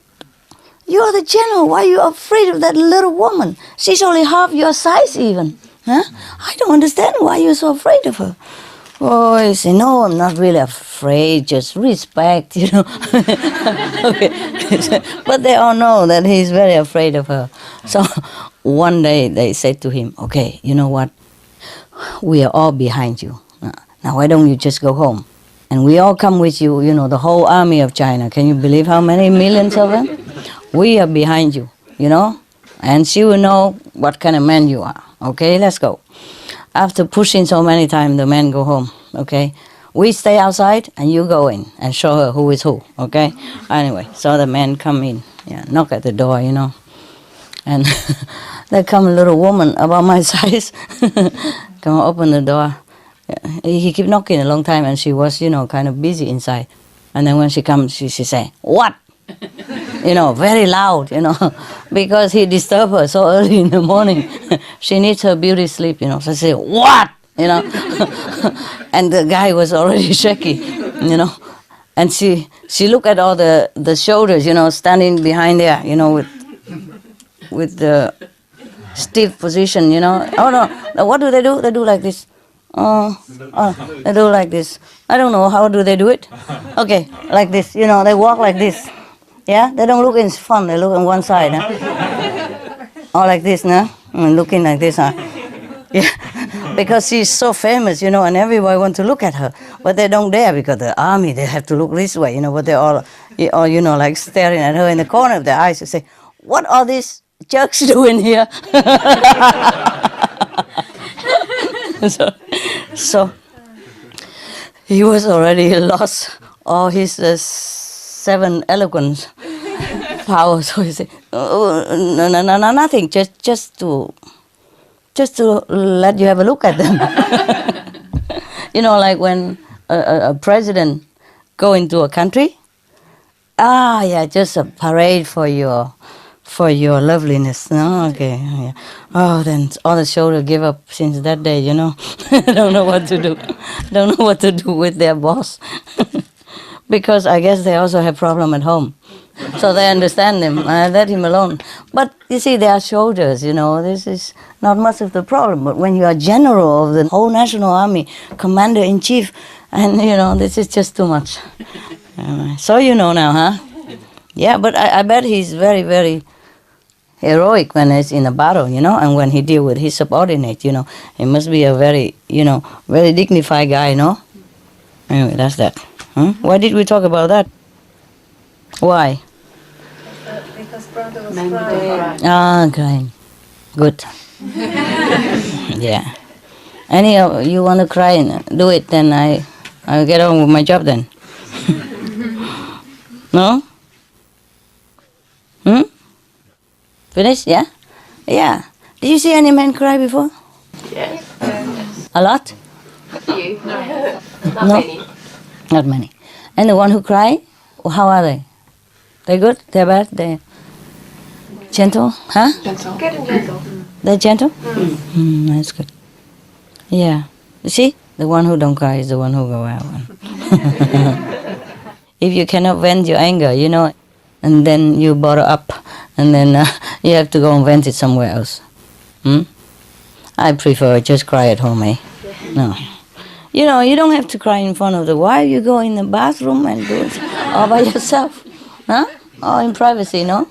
You're the general. Why are you afraid of that little woman? She's only half your size even. Huh? I don't understand why you're so afraid of her." Oh, he said, "No, I'm not really afraid, just respect, you know." Okay. But they all know that he's very afraid of her. So one day they said to him, "Okay, you know what? We are all behind you. Now why don't you just go home? And we all come with you, you know, the whole army of China. Can you believe how many millions of them? We are behind you, you know? And she will know what kind of man you are. Okay, let's go." After pushing so many times, the men go home, okay? We stay outside and you go in and show her who is who, okay? Anyway, so the men come in. Yeah, knock at the door, And there come a little woman about my size, come open the door. He kept knocking a long time, and she was, kind of busy inside. And then when she comes, she say, "What?" Very loud, because he disturbed her so early in the morning. She needs her beauty sleep, So she say, "What?" And the guy was already shaky, And she looked at all the shoulders, standing behind there, with the stiff position, Oh no, what do? They do like this. They do like this. I don't know, how do they do it? Okay, like this, they walk like this. Yeah, they don't look in front, they look on one side. Huh? Or like this, no? Looking like this, huh? Yeah, because she's so famous, and everybody want to look at her. But they don't dare because the army, they have to look this way, but they're all like staring at her in the corner of their eyes to say, "What are these jerks doing here?" So he was already lost all his 7 eloquence power. So he said, "No, nothing. Just to let you have a look at them." Like when a president go into a country. Just a parade for your loveliness. No, okay. Yeah. Oh, then all the shoulder give up since that day. Don't know what to do. Don't know what to do with their boss, because I guess they also have problem at home. So they understand him. I let him alone. But you see, their shoulders. This is not much of the problem. But when you are general of the whole national army, commander in chief, and this is just too much. So now, huh? Yeah, but I bet he's very, very heroic when he's in a battle, and when he deal with his subordinate, he must be a very, very dignified guy, no? Anyway, that's that. Huh? Why did we talk about that? Why? Because brother was crying. Crying. Good. Yeah. Any of you want to cry and do it, then I'll get on with my job then. No? Finish? Yeah? Yeah. Did you see any men cry before? Yes. A lot? A few. No. Not No. many. Not many. And the one who cry, how are they? They good? They're bad? They gentle? Huh? Gentle. Good and gentle. They're gentle? That's good. Yeah. You see? The one who don't cry is the one who go out. If you cannot vent your anger, and then you bottle up, and then you have to go and vent it somewhere else. I prefer just cry at home, eh? No. You don't have to cry in front of the wife. You go in the bathroom and do it all by yourself. Huh? Or in privacy, no?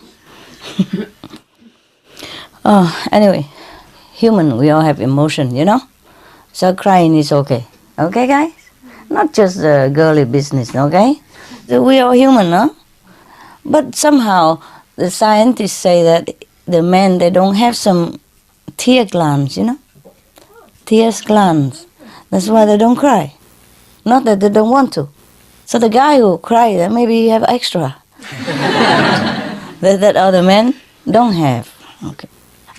Anyway, human, we all have emotion, So crying is okay. Okay, guys? Not just the girly business, okay? We are human, no? But somehow the scientists say that the men, they don't have some tear glands, Tears glands. That's why they don't cry. Not that they don't want to. So the guy who cries, maybe he have extra. that other men don't have.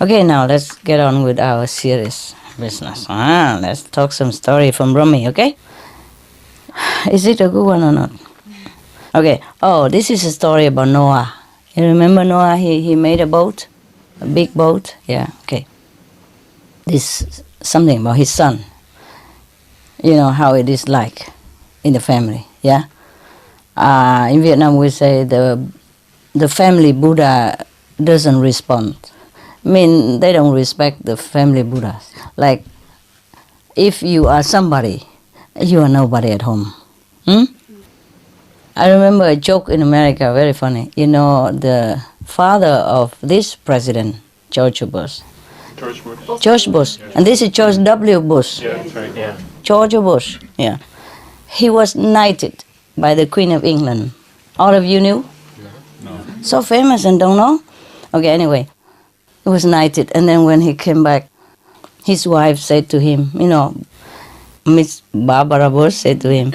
Okay, now let's get on with our serious business. Let's talk some story from Rumi, okay? Is it a good one or not? Okay. Oh, this is a story about Noah. You remember Noah? He made a boat, a big boat. Yeah. Okay. This something about his son. How it is like in the family. Yeah. In Vietnam, we say the family Buddha doesn't respond. They don't respect the family Buddhas. Like, if you are somebody, you are nobody at home. I remember a joke in America, very funny. The father of this president, George Bush. George Bush. And this is George W. Bush. Yeah, that's right, yeah. George Bush, yeah. He was knighted by the Queen of England. All of you knew? No. So famous and don't know? Okay, anyway. He was knighted, and then when he came back, his wife said to him, Miss Barbara Bush said to him,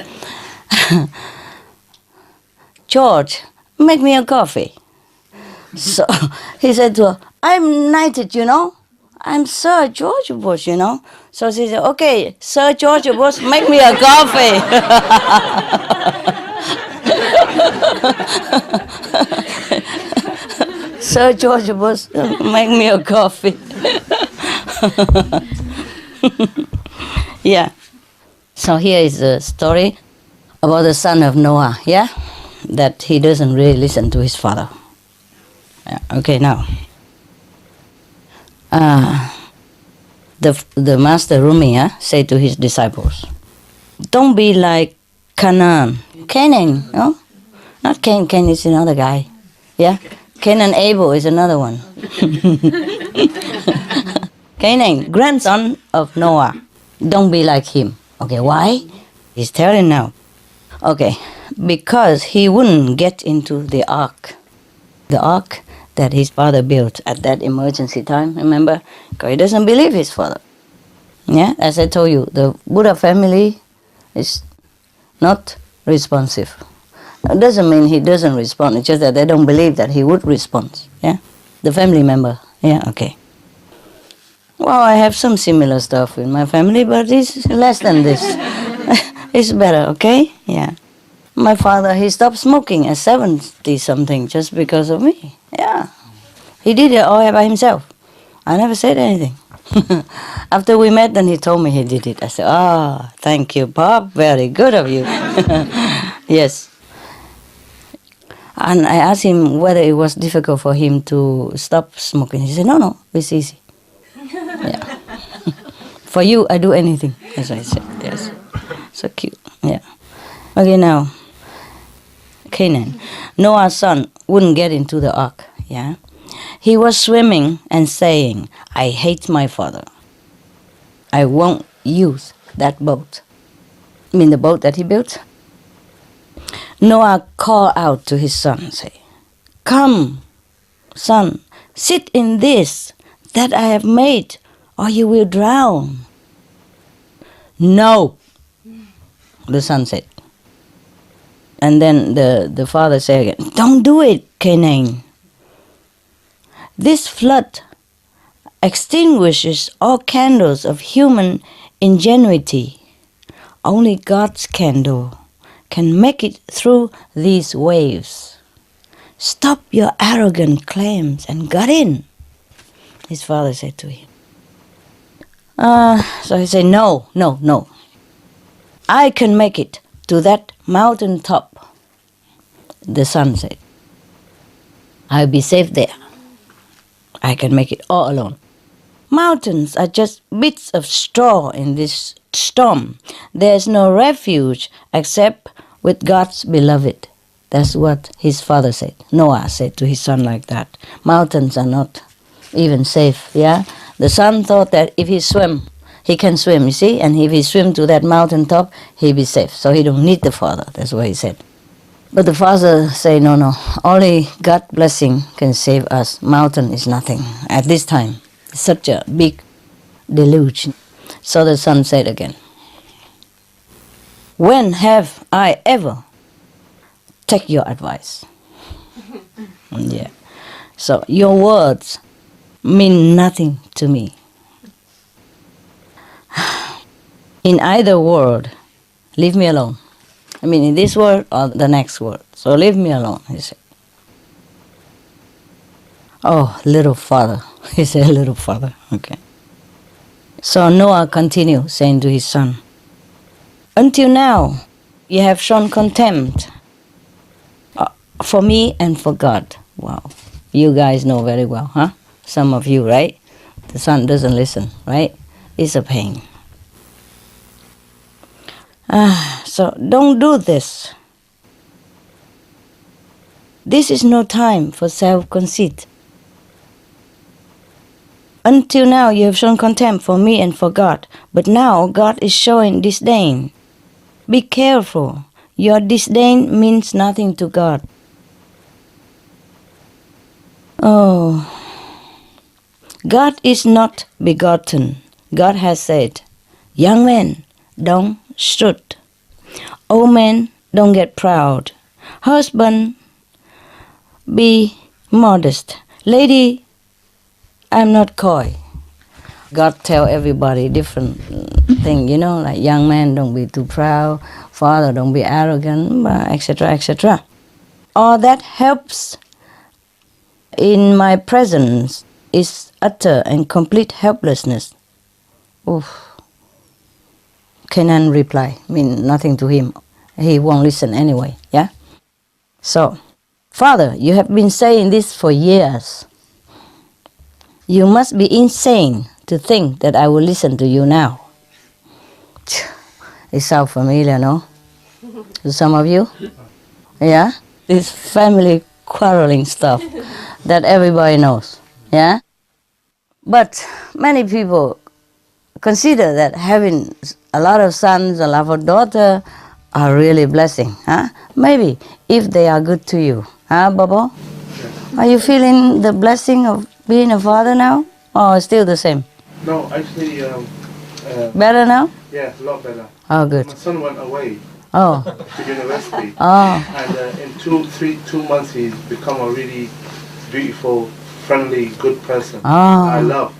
"George, make me a coffee." So he said to her, I'm knighted, I'm Sir George Bush, So she said, okay, Sir George Bush, make me a coffee. Sir George Bush, make me a coffee. Yeah. So here is the story about the son of Noah, yeah? That he doesn't really listen to his father. Yeah, okay, now. The master Rumi said to his disciples, don't be like Canaan. Canaan, no? Not Cain. Cain is another guy. Yeah? Cain and Abel is another one. Canaan, grandson of Noah. Don't be like him. Okay, why? He's telling now. Okay, because he wouldn't get into the ark. The ark that his father built at that emergency time, remember? Because he doesn't believe his father. Yeah, as I told you, the Buddha family is not responsive. It doesn't mean he doesn't respond, it's just that they don't believe that he would respond. Yeah, the family member. Yeah, okay. Well, I have some similar stuff in my family, but it's less than this. It's better, okay? Yeah. My father, he stopped smoking at 70-something just because of me. Yeah. He did it all by himself. I never said anything. After we met, then he told me he did it. I said, thank you, Bob. Very good of you. Yes. And I asked him whether it was difficult for him to stop smoking. He said, no, it's easy. Yeah. For you, I do anything, as I said. Yes. So cute. Yeah. Okay, now. Canaan. Noah's son wouldn't get into the ark. Yeah. He was swimming and saying, I hate my father. I won't use that boat. I mean the boat that he built. Noah called out to his son, say, come, son, sit in this that I have made, or you will drown. No, the son said. And then the father said again, don't do it, Canaan. This flood extinguishes all candles of human ingenuity. Only God's candle can make it through these waves. Stop your arrogant claims and get in, his father said to him. So he said, no. I can make it to that mountain top, the son said. I'll be safe there. I can make it all alone. Mountains are just bits of straw in this storm. There's no refuge except with God's beloved. That's what his father said. Noah said to his son like that. Mountains are not even safe, yeah? The son thought that if he swim, he can swim, you see? And if he swim to that mountain top, he'll be safe. So he don't need the father. That's what he said. But the father said, no. Only God's blessing can save us. Mountain is nothing. At this time, it's such a big deluge. So the son said again, when have I ever take your advice? Yeah. So your words mean nothing to me. In either world, leave me alone. I mean, in this world or the next world. So leave me alone, he said. Oh, little father. He said, little father. Okay. So Noah continued, saying to his son, until now, you have shown contempt for me and for God. Wow. You guys know very well, huh? Some of you, right? The son doesn't listen, right? It's a pain. So don't do this. This is no time for self-conceit. Until now you have shown contempt for me and for God, but now God is showing disdain. Be careful. Your disdain means nothing to God. Oh, God is not begotten. God has said, young men, don't shoot. Old men, don't get proud. Husband, be modest. Lady, I'm not coy. God tell everybody different thing, you know, like young man, don't be too proud, father, don't be arrogant, etc., etc. All that helps in my presence is utter and complete helplessness. Oof. Kenan reply, mean nothing to him. He won't listen anyway, yeah? So, Father, you have been saying this for years. You must be insane to think that I will listen to you now. It sounds familiar, no? To some of you? Yeah? This family quarreling stuff that everybody knows, yeah? But many people consider that having a lot of sons, a lot of daughters are really a blessing, huh? Maybe, if they are good to you. Huh, Bobo? Are you feeling the blessing of being a father now? Or still the same? No, actually... better now? Yeah, a lot better. Oh, good. My son went away Oh. to university. Oh. And in 2 months he's become a really beautiful, friendly, good person. Oh. I love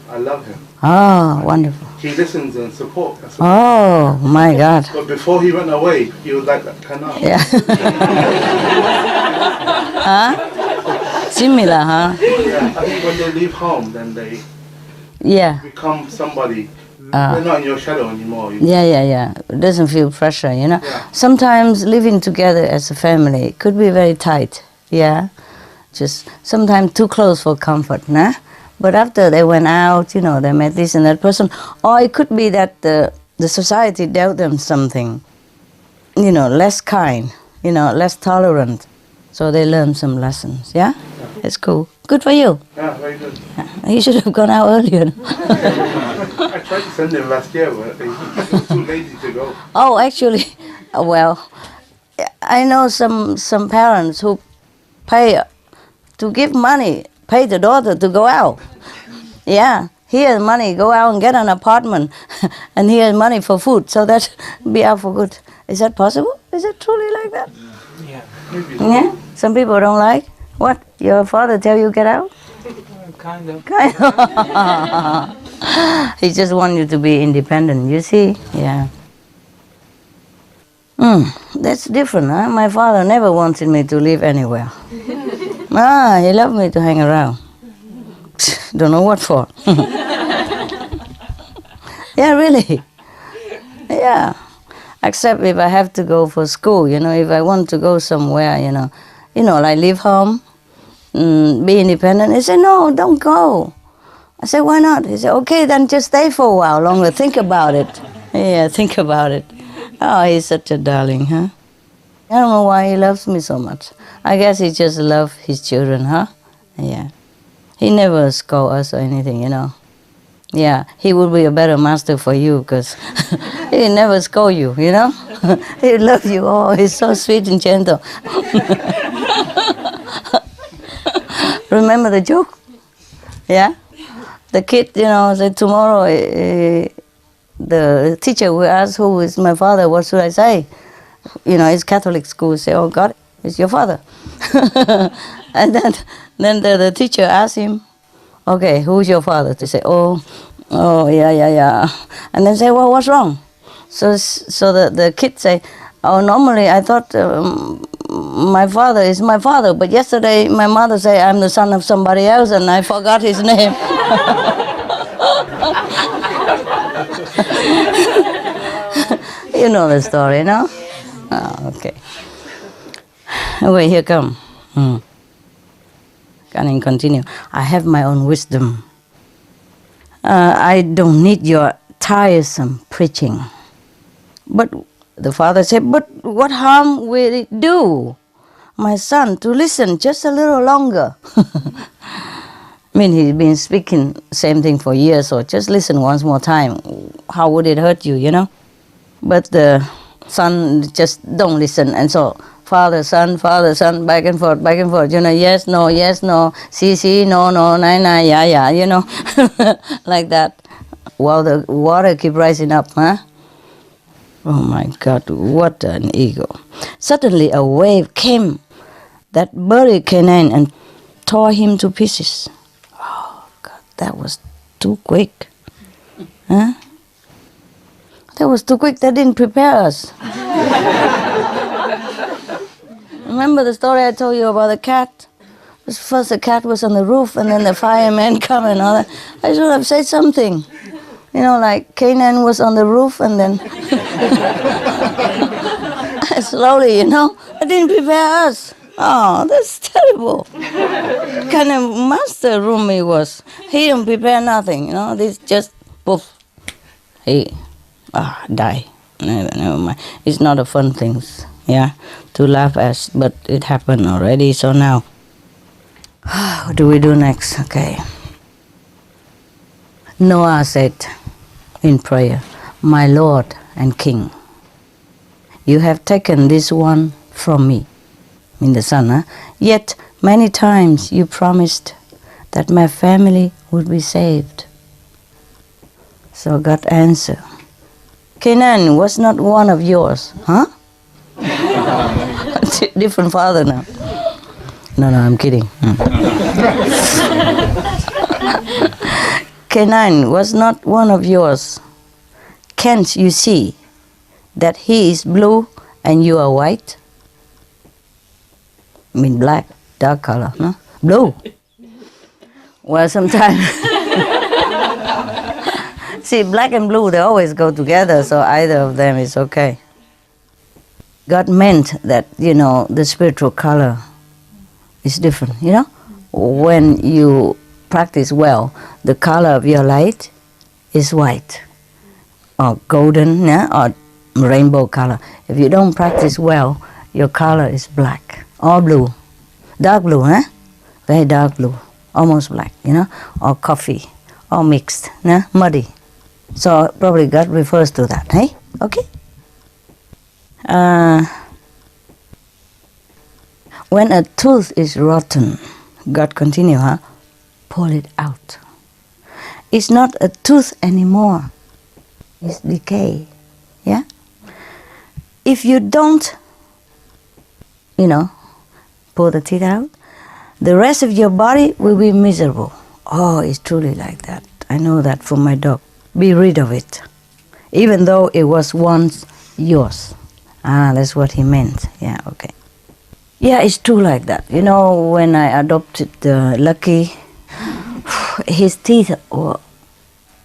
him. Oh, wonderful. He listens and supports. Oh, my God. But before he went away, he was like that canal. Yeah. Huh? Similar, huh? Yeah, I think when they leave home, then they become somebody. They're not in your shadow anymore. Yeah. It doesn't feel pressure, you know. Yeah. Sometimes living together as a family could be very tight, yeah. Just sometimes too close for comfort, nah? But after they went out, you know, they met this and that person. Or it could be that the society dealt them something, you know, less kind, you know, less tolerant. So they learned some lessons, yeah? It's cool. Good for you. Yeah, very good. You should have gone out earlier. I tried to send him last year, but he was too lazy to go. Oh, actually, well, I know some parents who pay to give money, pay the daughter to go out. Yeah, here's money, go out and get an apartment, and here's money for food, so that be out for good. Is that possible? Is it truly like that? Yeah. Maybe. Yeah? Some people don't like? What? Your father tell you get out? Kind of. Kind of. He just wants you to be independent, you see? Yeah. That's different, huh? My father never wanted me to live anywhere. He loved me to hang around. Don't know what for. Yeah, really. Yeah. Except if I have to go for school, you know, if I want to go somewhere, you know, like leave home, be independent. He said, no, don't go. I said, why not? He said, okay, then just stay for a while longer. Think about it. Yeah, think about it. Oh, he's such a darling, huh? I don't know why he loves me so much. I guess he just loves his children, huh? Yeah. He never scold us or anything, you know. Yeah, he would be a better master for you because he never scold you, you know. He loves you. Oh, he's so sweet and gentle. Remember the joke? Yeah? The kid, you know, said tomorrow the teacher will ask who is my father, what should I say? You know, it's Catholic school, say, oh God, it's your father. And then the teacher asked him, okay, who's your father? To say, oh, yeah. And then say, well, what's wrong? So the kid say, oh, normally I thought my father is my father, but yesterday my mother said I'm the son of somebody else and I forgot his name. You know the story, no? Oh, okay. Wait, here come. Can continue. I have my own wisdom. I don't need your tiresome preaching. But the father said, but what harm will it do, my son, to listen just a little longer? I mean, he's been speaking same thing for years, so just listen once more time. How would it hurt you, you know? But the son just don't listen, and so father, son, back and forth, you know, yes, no, see, no, nine, yeah, you know, like that. While the water keep rising up, huh? Oh my God, what an ego. Suddenly a wave came that buried Canaan and tore him to pieces. Oh, God, that was too quick. Huh? That was too quick. They didn't prepare us. Remember the story I told you about the cat? First the cat was on the roof and then the fireman come and all that. I should have said something. You know, like Canaan was on the roof and then slowly, you know. I didn't prepare us. Oh, that's terrible. Kind of master room he was. He didn't prepare nothing, you know. This just poof. He die. Never mind. It's not a fun thing, yeah, to laugh at, but it happened already. So now, what do we do next? Okay. Noah said in prayer, "My Lord and King, you have taken this one from me," in the son, huh? "Yet many times you promised that my family would be saved." So God answered, "Canaan was not one of yours, huh?" Different father now. No, I'm kidding. Canaan was not one of yours. Can't you see that he is blue and you are white? I mean black, dark color, no? Blue. Well, sometimes... See, black and blue, they always go together, so either of them is okay. God meant that, you know, the spiritual color is different, you know? When you practice well, the color of your light is white or golden, yeah, or rainbow color. If you don't practice well, your color is black or blue. Dark blue, huh? Very dark blue, almost black, you know, or coffee, or mixed, yeah? Muddy. So probably God refers to that, hey? Okay? When a tooth is rotten, God continue, huh? Pull it out. It's not a tooth anymore. It's decay, yeah? If you don't, you know, pull the teeth out, the rest of your body will be miserable. Oh, it's truly like that. I know that from my dog. Be rid of it, even though it was once yours. That's what he meant. Yeah, okay. Yeah, it's true like that. You know, when I adopted Lucky, his teeth were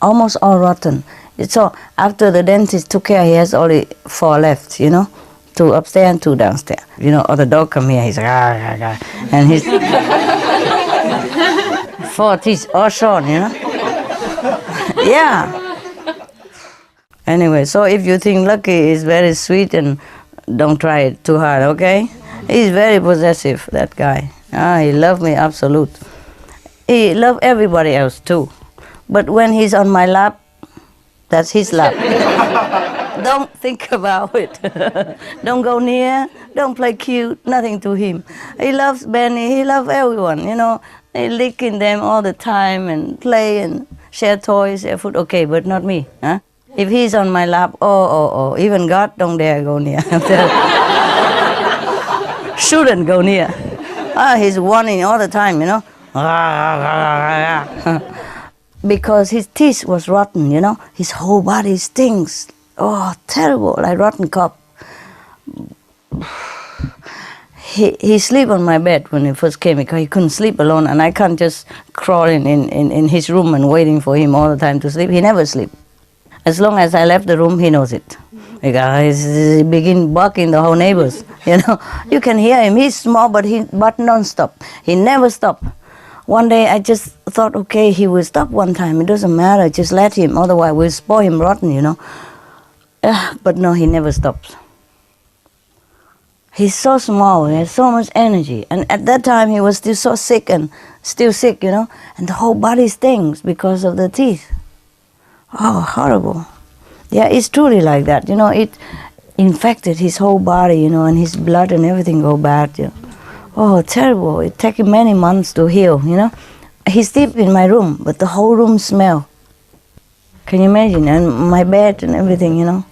almost all rotten. So after the dentist took care, he has only 4 left, you know, 2 upstairs and 2 downstairs. You know, or the dog come here, he's like, and his 4 teeth all short, you know. Yeah. Anyway, so if you think Lucky is very sweet, and don't try it too hard, okay? He's very possessive, that guy. He loves me absolute. He loves everybody else too. But when he's on my lap, that's his lap. Don't think about it. Don't go near, don't play cute, nothing to him. He loves Benny, he loves everyone, you know. He licking them all the time and play and share toys, share food. Okay, but not me, huh? If he's on my lap, oh, even God don't dare go near. Shouldn't go near. He's warning all the time, you know. Because his teeth was rotten, you know. His whole body stinks. Oh, terrible, like rotten cop. He sleep on my bed when he first came because he couldn't sleep alone, and I can't just crawl in his room and waiting for him all the time to sleep. He never sleep. As long as I left the room, he knows it. Because he begin barking the whole neighbors. You know, you can hear him. He's small, but non-stop. He never stop. One day I just thought, okay, he will stop one time. It doesn't matter. Just let him. Otherwise, we'll spoil him rotten. You know. But no, he never stops. He's so small. He has so much energy. And at that time, he was still so sick and still sick. You know, and the whole body stings because of the teeth. Oh, horrible. Yeah, it's truly like that. You know, it infected his whole body, you know, and his blood and everything go bad. You know. Oh, terrible. It took him many months to heal, you know. He sleep in my room, but the whole room smell. Can you imagine? And my bed and everything, you know.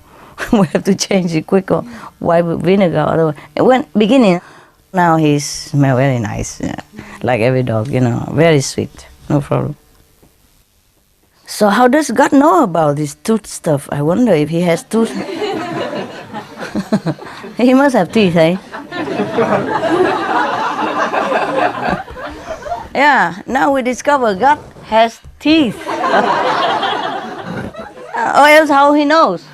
We have to change it quick or wipe with vinegar. When beginning, Now he smells very nice, yeah. Like every dog, very sweet, no problem. So how does God know about this tooth stuff? I wonder if he has tooth. He must have teeth, eh? Yeah, now we discover God has teeth. Or else how he knows,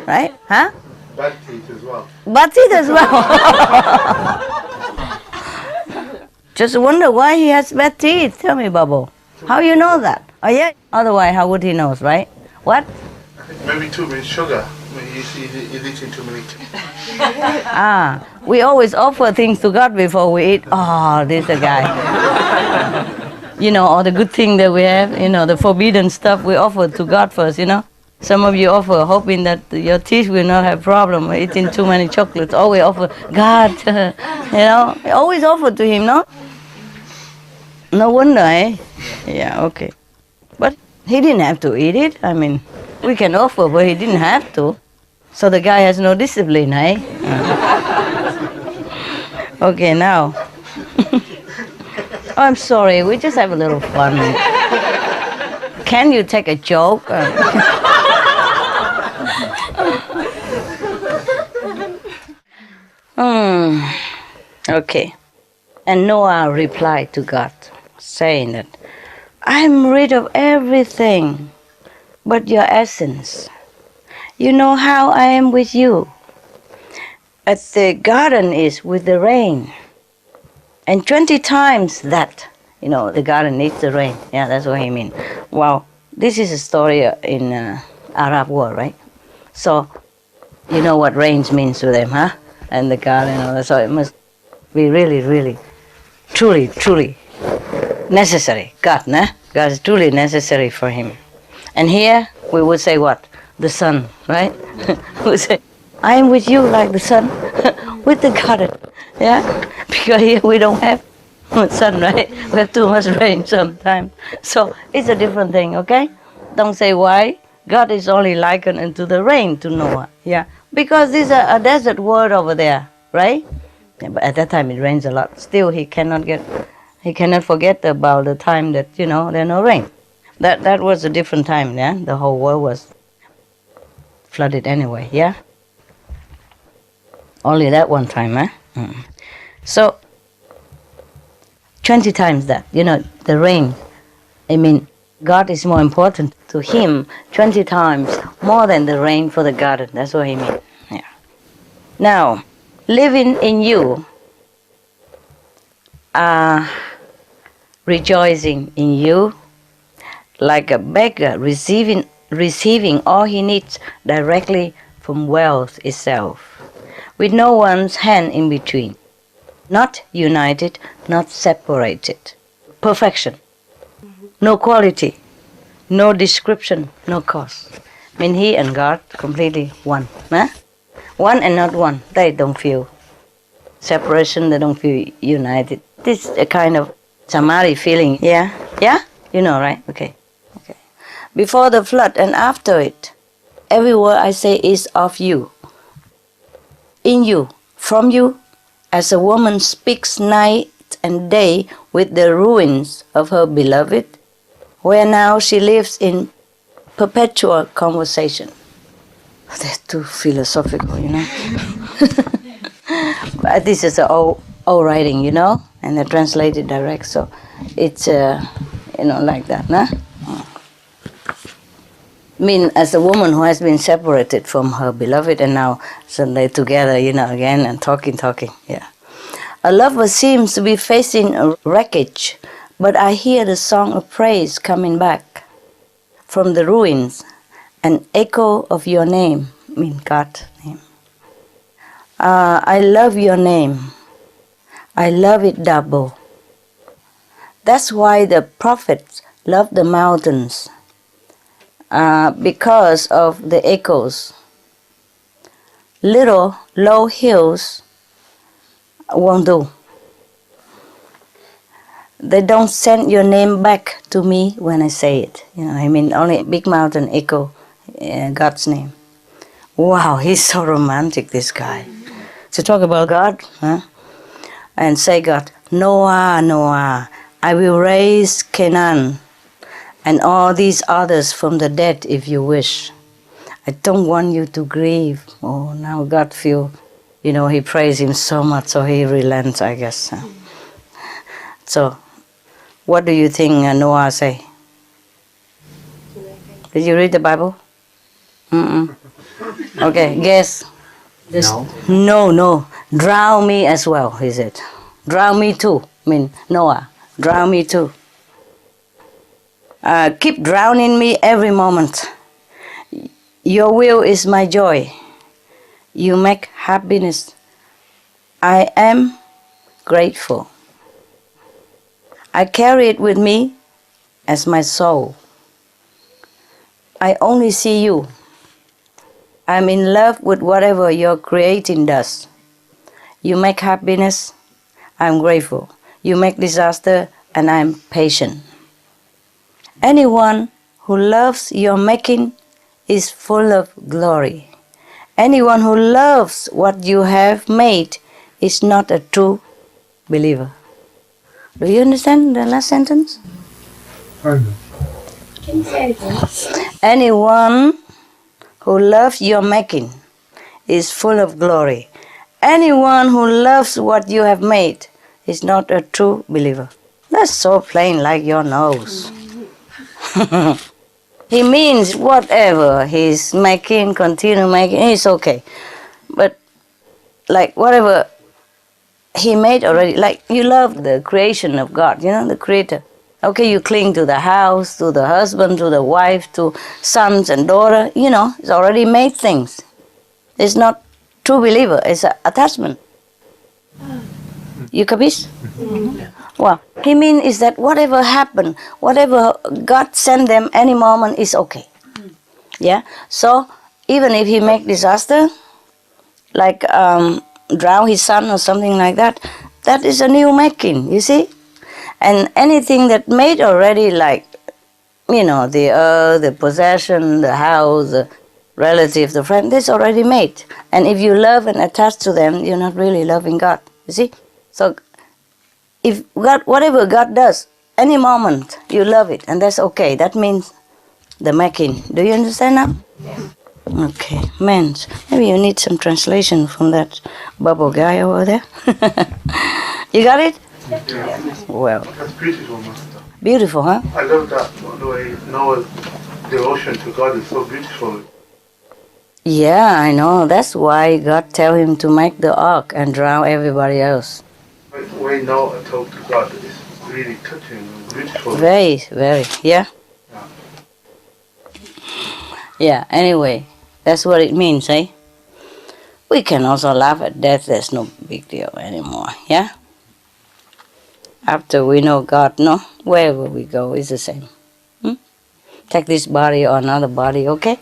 right? Huh? Bad teeth as well. Bad teeth as well. Just wonder why he has bad teeth. Tell me, Bubble. How you know that? Oh yeah. Otherwise, how would he know, right? What? Maybe too much sugar. He's eating too many. We always offer things to God before we eat. Oh, this a guy. All the good things that we have, the forbidden stuff we offer to God first, Some of you offer hoping that your teeth will not have problem eating too many chocolates. Always offer, God, always offer to him, no? No wonder, eh? Yeah, okay. But he didn't have to eat it. I mean, we can offer, but he didn't have to. So the guy has no discipline, eh? Okay, now. Oh, I'm sorry, we just have a little fun. Can you take a joke? Okay. And Noah replied to God, saying that, I'm rid of everything but your essence. You know how I am with you. As the garden is with the rain. And 20 times that, the garden needs the rain. Yeah, that's what he means. Wow, this is a story in Arab world, right? So, you know what rains means to them, huh? And the garden, so it must be really, really, truly, truly necessary. God is truly necessary for him. And here we would say what? The sun, right? We would say, I am with you like the sun with the garden. Yeah? Because here we don't have sun, right? We have too much rain sometimes. So it's a different thing, okay? Don't say why. God is only likened unto the rain to Noah. Yeah? Because there's a desert world over there, right? Yeah, but at that time it rains a lot. Still he cannot forget about the time that, there's no rain. That was a different time, yeah? The whole world was flooded anyway, yeah? Only that one time, huh? So, 20 times that, the rain. I mean, God is more important to him 20 times more than the rain for the garden. That's what he means. Yeah. Now, living in you, rejoicing in you, like a beggar receiving all he needs directly from wealth itself, with no one's hand in between, not united, not separated. Perfection, no quality, no description, no cause. I mean, he and God completely one. Huh? One and not one. They don't feel separation, they don't feel united. This is a kind of samadhi feeling. Yeah? Yeah? You know, right? Okay. Before the flood and after it, every word I say is of you, in you, from you, as a woman speaks night and day with the ruins of her beloved, where now she lives in perpetual conversation. That's too philosophical, But this is an old writing, and they translate it direct, so it's, like that, nah? I mean, as a woman who has been separated from her beloved and now suddenly together, again and talking, yeah. A lover seems to be facing a wreckage, but I hear the song of praise coming back from the ruins, an echo of your name, I mean God's name. I love your name. I love it double. That's why the prophets love the mountains. Because of the echoes. Little low hills won't do. They don't send your name back to me when I say it. Only big mountain echo God's name. Wow, he's so romantic, this guy. To talk about God, huh? and say God, Noah, Noah, I will raise Canaan and all these others from the dead if you wish. I don't want you to grieve. Oh, now God feel, he praised him so much, so he relents, I guess. So, what do you think Noah say? Did you read the Bible? Mm-mm. Okay, guess. No. Drown me as well, he said. Drown me too. Noah, drown me too. Keep drowning me every moment. Your will is my joy. You make happiness. I am grateful. I carry it with me as my soul. I only see you. I'm in love with whatever your creating does. You make happiness, I'm grateful. You make disaster, and I'm patient. Anyone who loves your making is full of glory. Anyone who loves what you have made is not a true believer. Do you understand the last sentence? Pardon. Can you say it again? Anyone who loves your making is full of glory. Anyone who loves what you have made is not a true believer. That's so plain like your nose. He means whatever he's making, continue making, it's okay. But like whatever he made already, like you love the creation of God, the creator. Okay, you cling to the house, to the husband, to the wife, to sons and daughter, it's already made things. It's not true believer, it's an attachment. You capish? Well, he means is that whatever happened, whatever God sent them any moment is okay. Yeah? So, even if he make disaster, like drown his son or something like that, that is a new making, you see? And anything that made already, like, the earth, the possession, the house, the relative, the friend, that's already made. And if you love and attach to them, you're not really loving God, you see? So, if God, whatever God does, any moment, you love it, and that's okay. That means the making. Do you understand now? Yeah. Okay, man, maybe you need some translation from that bubble guy over there. You got it? Yeah. Well. That's beautiful, Master. Beautiful, huh? I love that, the way Noah's devotion to God is so beautiful. Yeah, I know. That's why God tell him to make the ark and drown everybody else. The way Noah talked to God is really touching and beautiful. Very, very, yeah? Yeah, anyway, that's what it means, eh? We can also laugh at death. There's no big deal anymore, yeah? After we know God, no? Wherever we go, it's the same. Take this body or another body, okay?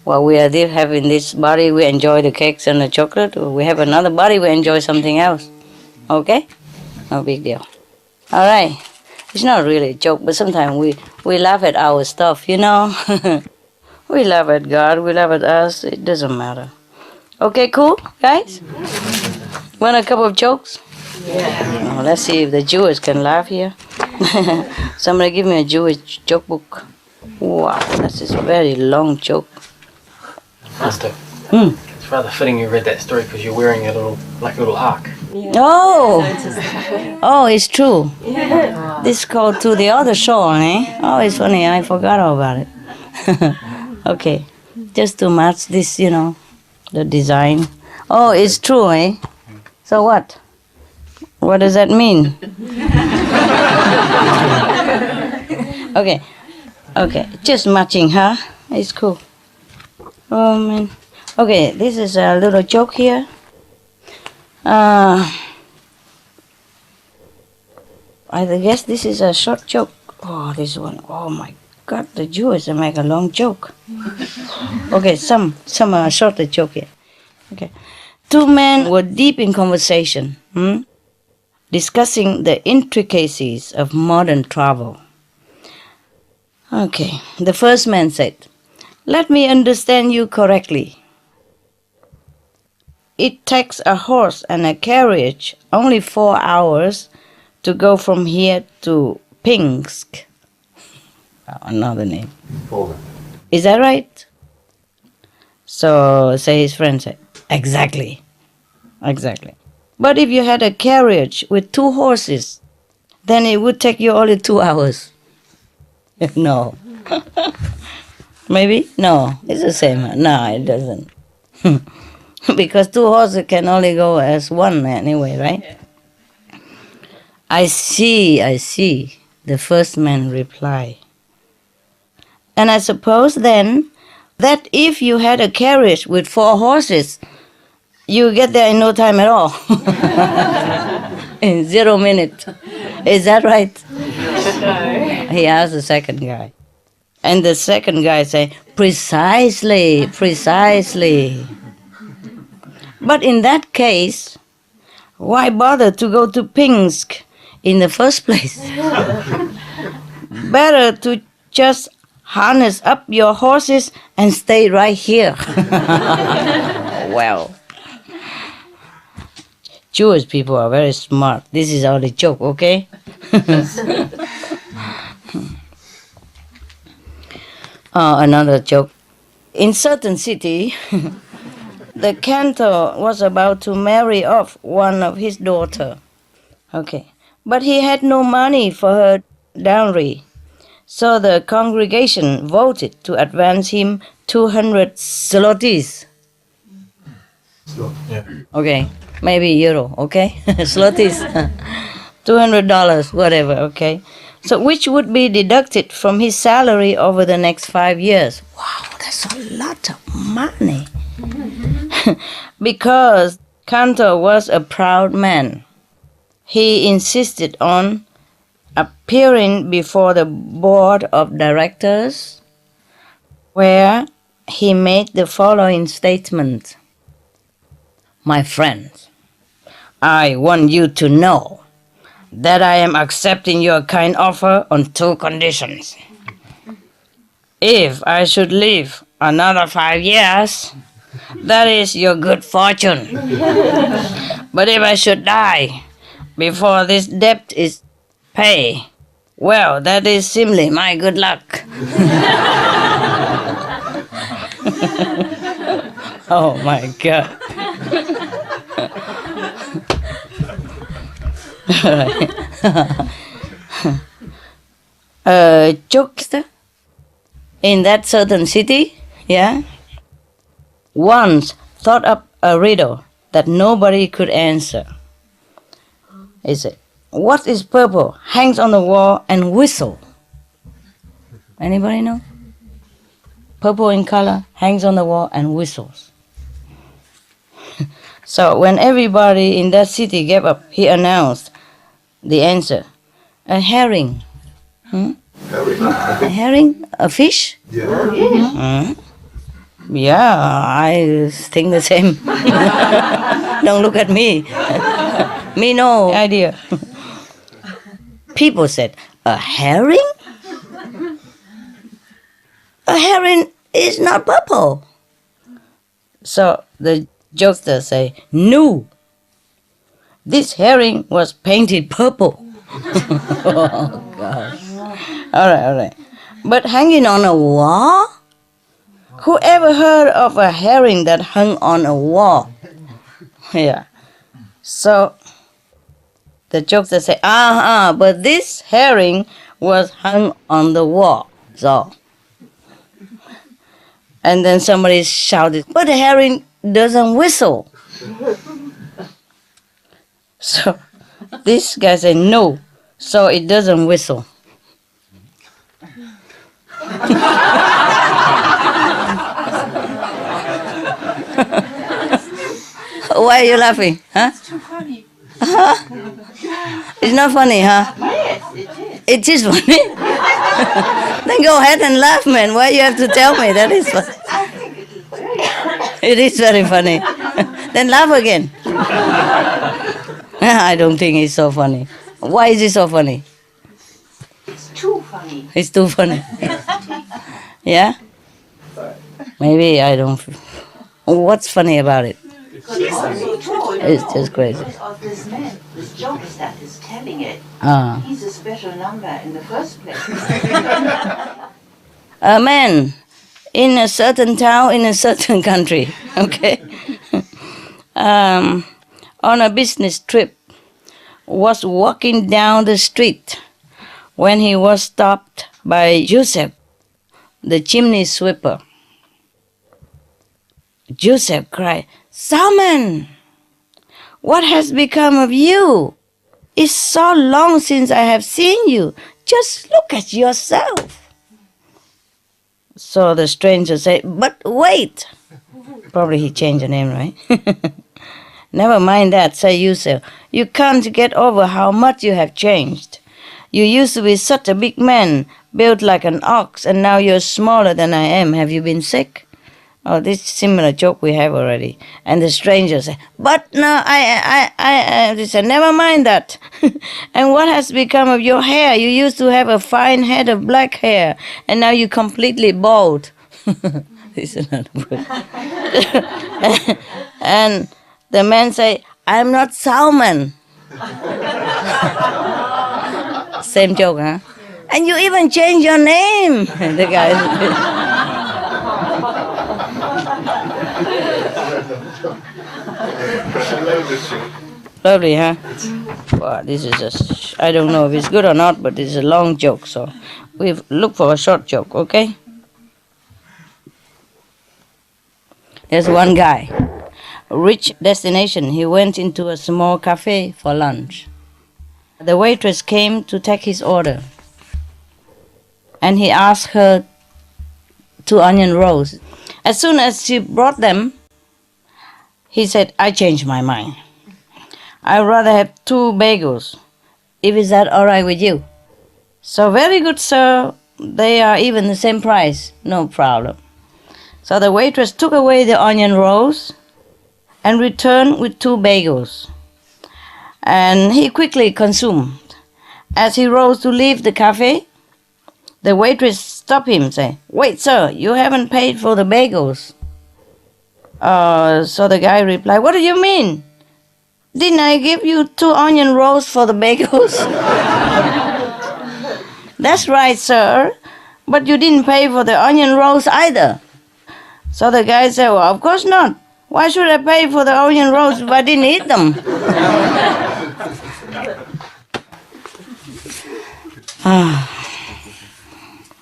While we are there having this body, we enjoy the cakes and the chocolate. Or we have another body, we enjoy something else. Okay? No big deal. All right. It's not really a joke, but sometimes we laugh at our stuff, We laugh at God, we laugh at us. It doesn't matter. Okay, cool, guys? Want a couple of jokes? Yeah. Let's see if the Jewish can laugh here. Somebody give me a Jewish joke book. Wow, that's a very long joke. Master, it's rather fitting you read that story because you're wearing a little ark. Yeah. Oh, it's true. Yeah. This called To the Other Shore, eh? Oh, it's funny, I forgot all about it. Okay, just to match this, the design. Oh, it's true, eh? So what? What does that mean? Okay, just matching, huh? It's cool. Oh, man. Okay, this is a little joke here. I guess this is a short joke. Oh, this one. Oh, my God, the Jews make a long joke. Okay, some shorter joke here. Okay. Two men were deep in conversation, discussing the intricacies of modern travel. Okay, the first man said, "Let me understand you correctly. it takes a horse and a carriage only 4 hours to go from here to Pinsk. Another name. Poland. Is that right? So, say his friend said, exactly. Exactly. But if you had a carriage with 2 horses, then it would take you only 2 hours. No. Maybe? No, it's the same. No, it doesn't. Because 2 horses can only go as one anyway, right? I see, the first man replied. And I suppose then that if you had a carriage with 4 horses, you get there in no time at all. In 0 minutes. Is that right? No. He asked the second guy. And the second guy said, precisely. But in that case, why bother to go to Pinsk in the first place? Better to just harness up your horses and stay right here. Well, Jewish people are very smart. This is only joke, okay? Another joke. In certain city, the cantor was about to marry off one of his daughter. Okay. But he had no money for her dowry. So the congregation voted to advance him 200 zlotys. Yeah. Okay. Maybe euro, okay? Zlotys. $200, whatever, okay? So which would be deducted from his salary over the next 5 years. Wow, that's a lot of money. Because Cantor was a proud man, he insisted on appearing before the board of directors, where he made the following statement. My friends, I want you to know that I am accepting your kind offer on 2 conditions. If I should live another 5 years, that is your good fortune. But if I should die before this debt is paid, well, that is simply my good luck. Oh my God. A jokester in that certain city, once thought up a riddle that nobody could answer. He said, what is purple, hangs on the wall and whistle? Anybody know? Purple in color, hangs on the wall and whistles. So when everybody in that city gave up, he announced the answer. A herring. Herring? A herring? A fish? Yeah. Yeah, I think the same. Don't look at me. Me no idea. People said, a herring? A herring is not purple. So the jokester say, no, this herring was painted purple. Oh, gosh. All right. But hanging on a wall? Who ever heard of a herring that hung on a wall? Yeah. So the jokester say, but this herring was hung on the wall. So, and then somebody shouted, but the herring doesn't whistle. So this guy said, no, so it doesn't whistle. Why are you laughing? Huh? It's too funny. It's not funny, huh? Yes, it is. It is funny. Then go ahead and laugh, man. Why you have to tell me that is funny? I think it is very funny. It is very funny. Then laugh again. I don't think it's so funny. Why is it so funny? It's too funny. It's too funny. Yeah? Maybe I don't. What's funny about it? It's just crazy. Because of this man, this jokes that is telling it. Ah. He's a special number in the first place. A man in a certain town in a certain country, okay, on a business trip, was walking down the street when he was stopped by Joseph, the chimney sweeper. Joseph cried, "Simon, what has become of you? It's so long since I have seen you. Just look at yourself." So the stranger said, "But wait." Probably he changed the name, right? "Never mind that," said Joseph. "You can't get over how much you have changed. You used to be such a big man, built like an ox, and now you're smaller than I am. Have you been sick?" Oh, this similar joke we have already. And the stranger said, "But no, they said, never mind that." "And what has become of your hair? You used to have a fine head of black hair, and now you're completely bald." This is not good. And the man said, "I'm not Salmon." Same joke, huh? "And you even changed your name." The guy. Lovely, huh? Wow, this is I don't know if it's good or not, but it's a long joke, so we've looked for a short joke, okay? There's one guy, rich destination. He went into a small cafe for lunch. The waitress came to take his order, and he asked her 2 onion rolls. As soon as she brought them, he said, "I changed my mind. I'd rather have 2 bagels, if is that all right with you?" "So very good, sir. They are even the same price. No problem." So the waitress took away the onion rolls and returned with 2 bagels. And he quickly consumed. As he rose to leave the cafe, the waitress stopped him, saying, "Wait, sir, you haven't paid for the bagels." So the guy replied, "What do you mean? Didn't I give you 2 onion rolls for the bagels?" "That's right, sir, but you didn't pay for the onion rolls either." So the guy said, "Well, of course not. Why should I pay for the onion rolls if I didn't eat them?"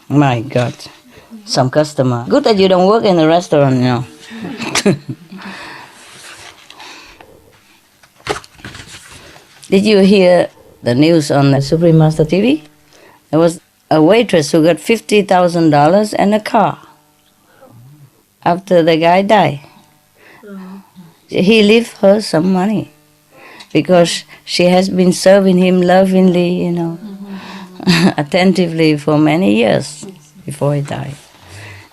My God, some customer. Good that you don't work in a restaurant, you know. Did you hear the news on the Supreme Master TV? There was a waitress who got $50,000 and a car after the guy died. He left her some money because she has been serving him lovingly, you know, attentively for many years before he died.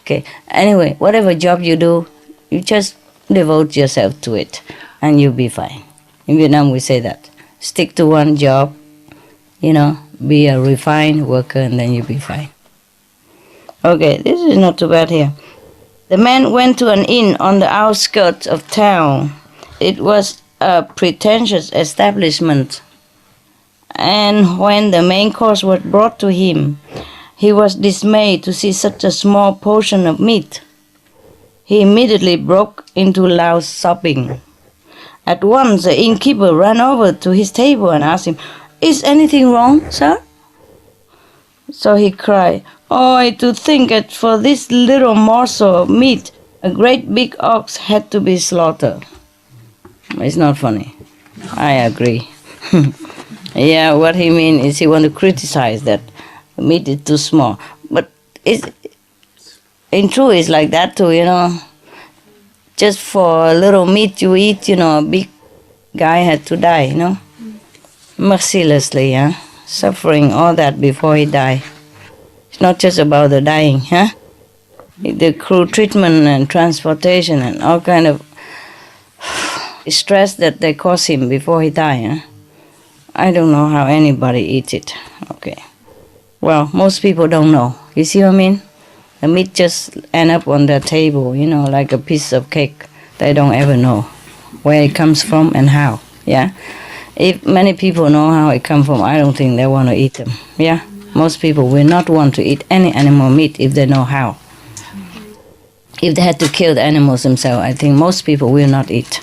Okay, anyway, whatever job you do, you just devote yourself to it and you'll be fine. In Vietnam we say that. Stick to one job, you know, be a refined worker and then you'll be fine. Okay, this is not too bad here. The man went to an inn on the outskirts of town. It was a pretentious establishment. And when the main course was brought to him, he was dismayed to see such a small portion of meat. He immediately broke into loud sobbing. At once the innkeeper ran over to his table and asked him, "Is anything wrong, sir?" So he cried, "Oh, to think that for this little morsel of meat, a great big ox had to be slaughtered." It's not funny. I agree. Yeah, what he means is he want to criticize that the meat is too small. But in truth, it's like that too, you know. Just for a little meat you eat, you know, a big guy had to die, you know. Mercilessly, huh? Suffering all that before he died. It's not just about the dying, huh? The cruel treatment and transportation and all kind of stress that they caused him before he died, huh? I don't know how anybody eats it. Okay. Well, most people don't know. You see what I mean? The meat just end up on their table, you know, like a piece of cake. They don't ever know. where it comes from and how. Yeah, if many people know how it comes from, I don't think they want to eat them. Yeah, most people will not want to eat any animal meat if they know how. If they had to kill the animals themselves, I think most people will not eat.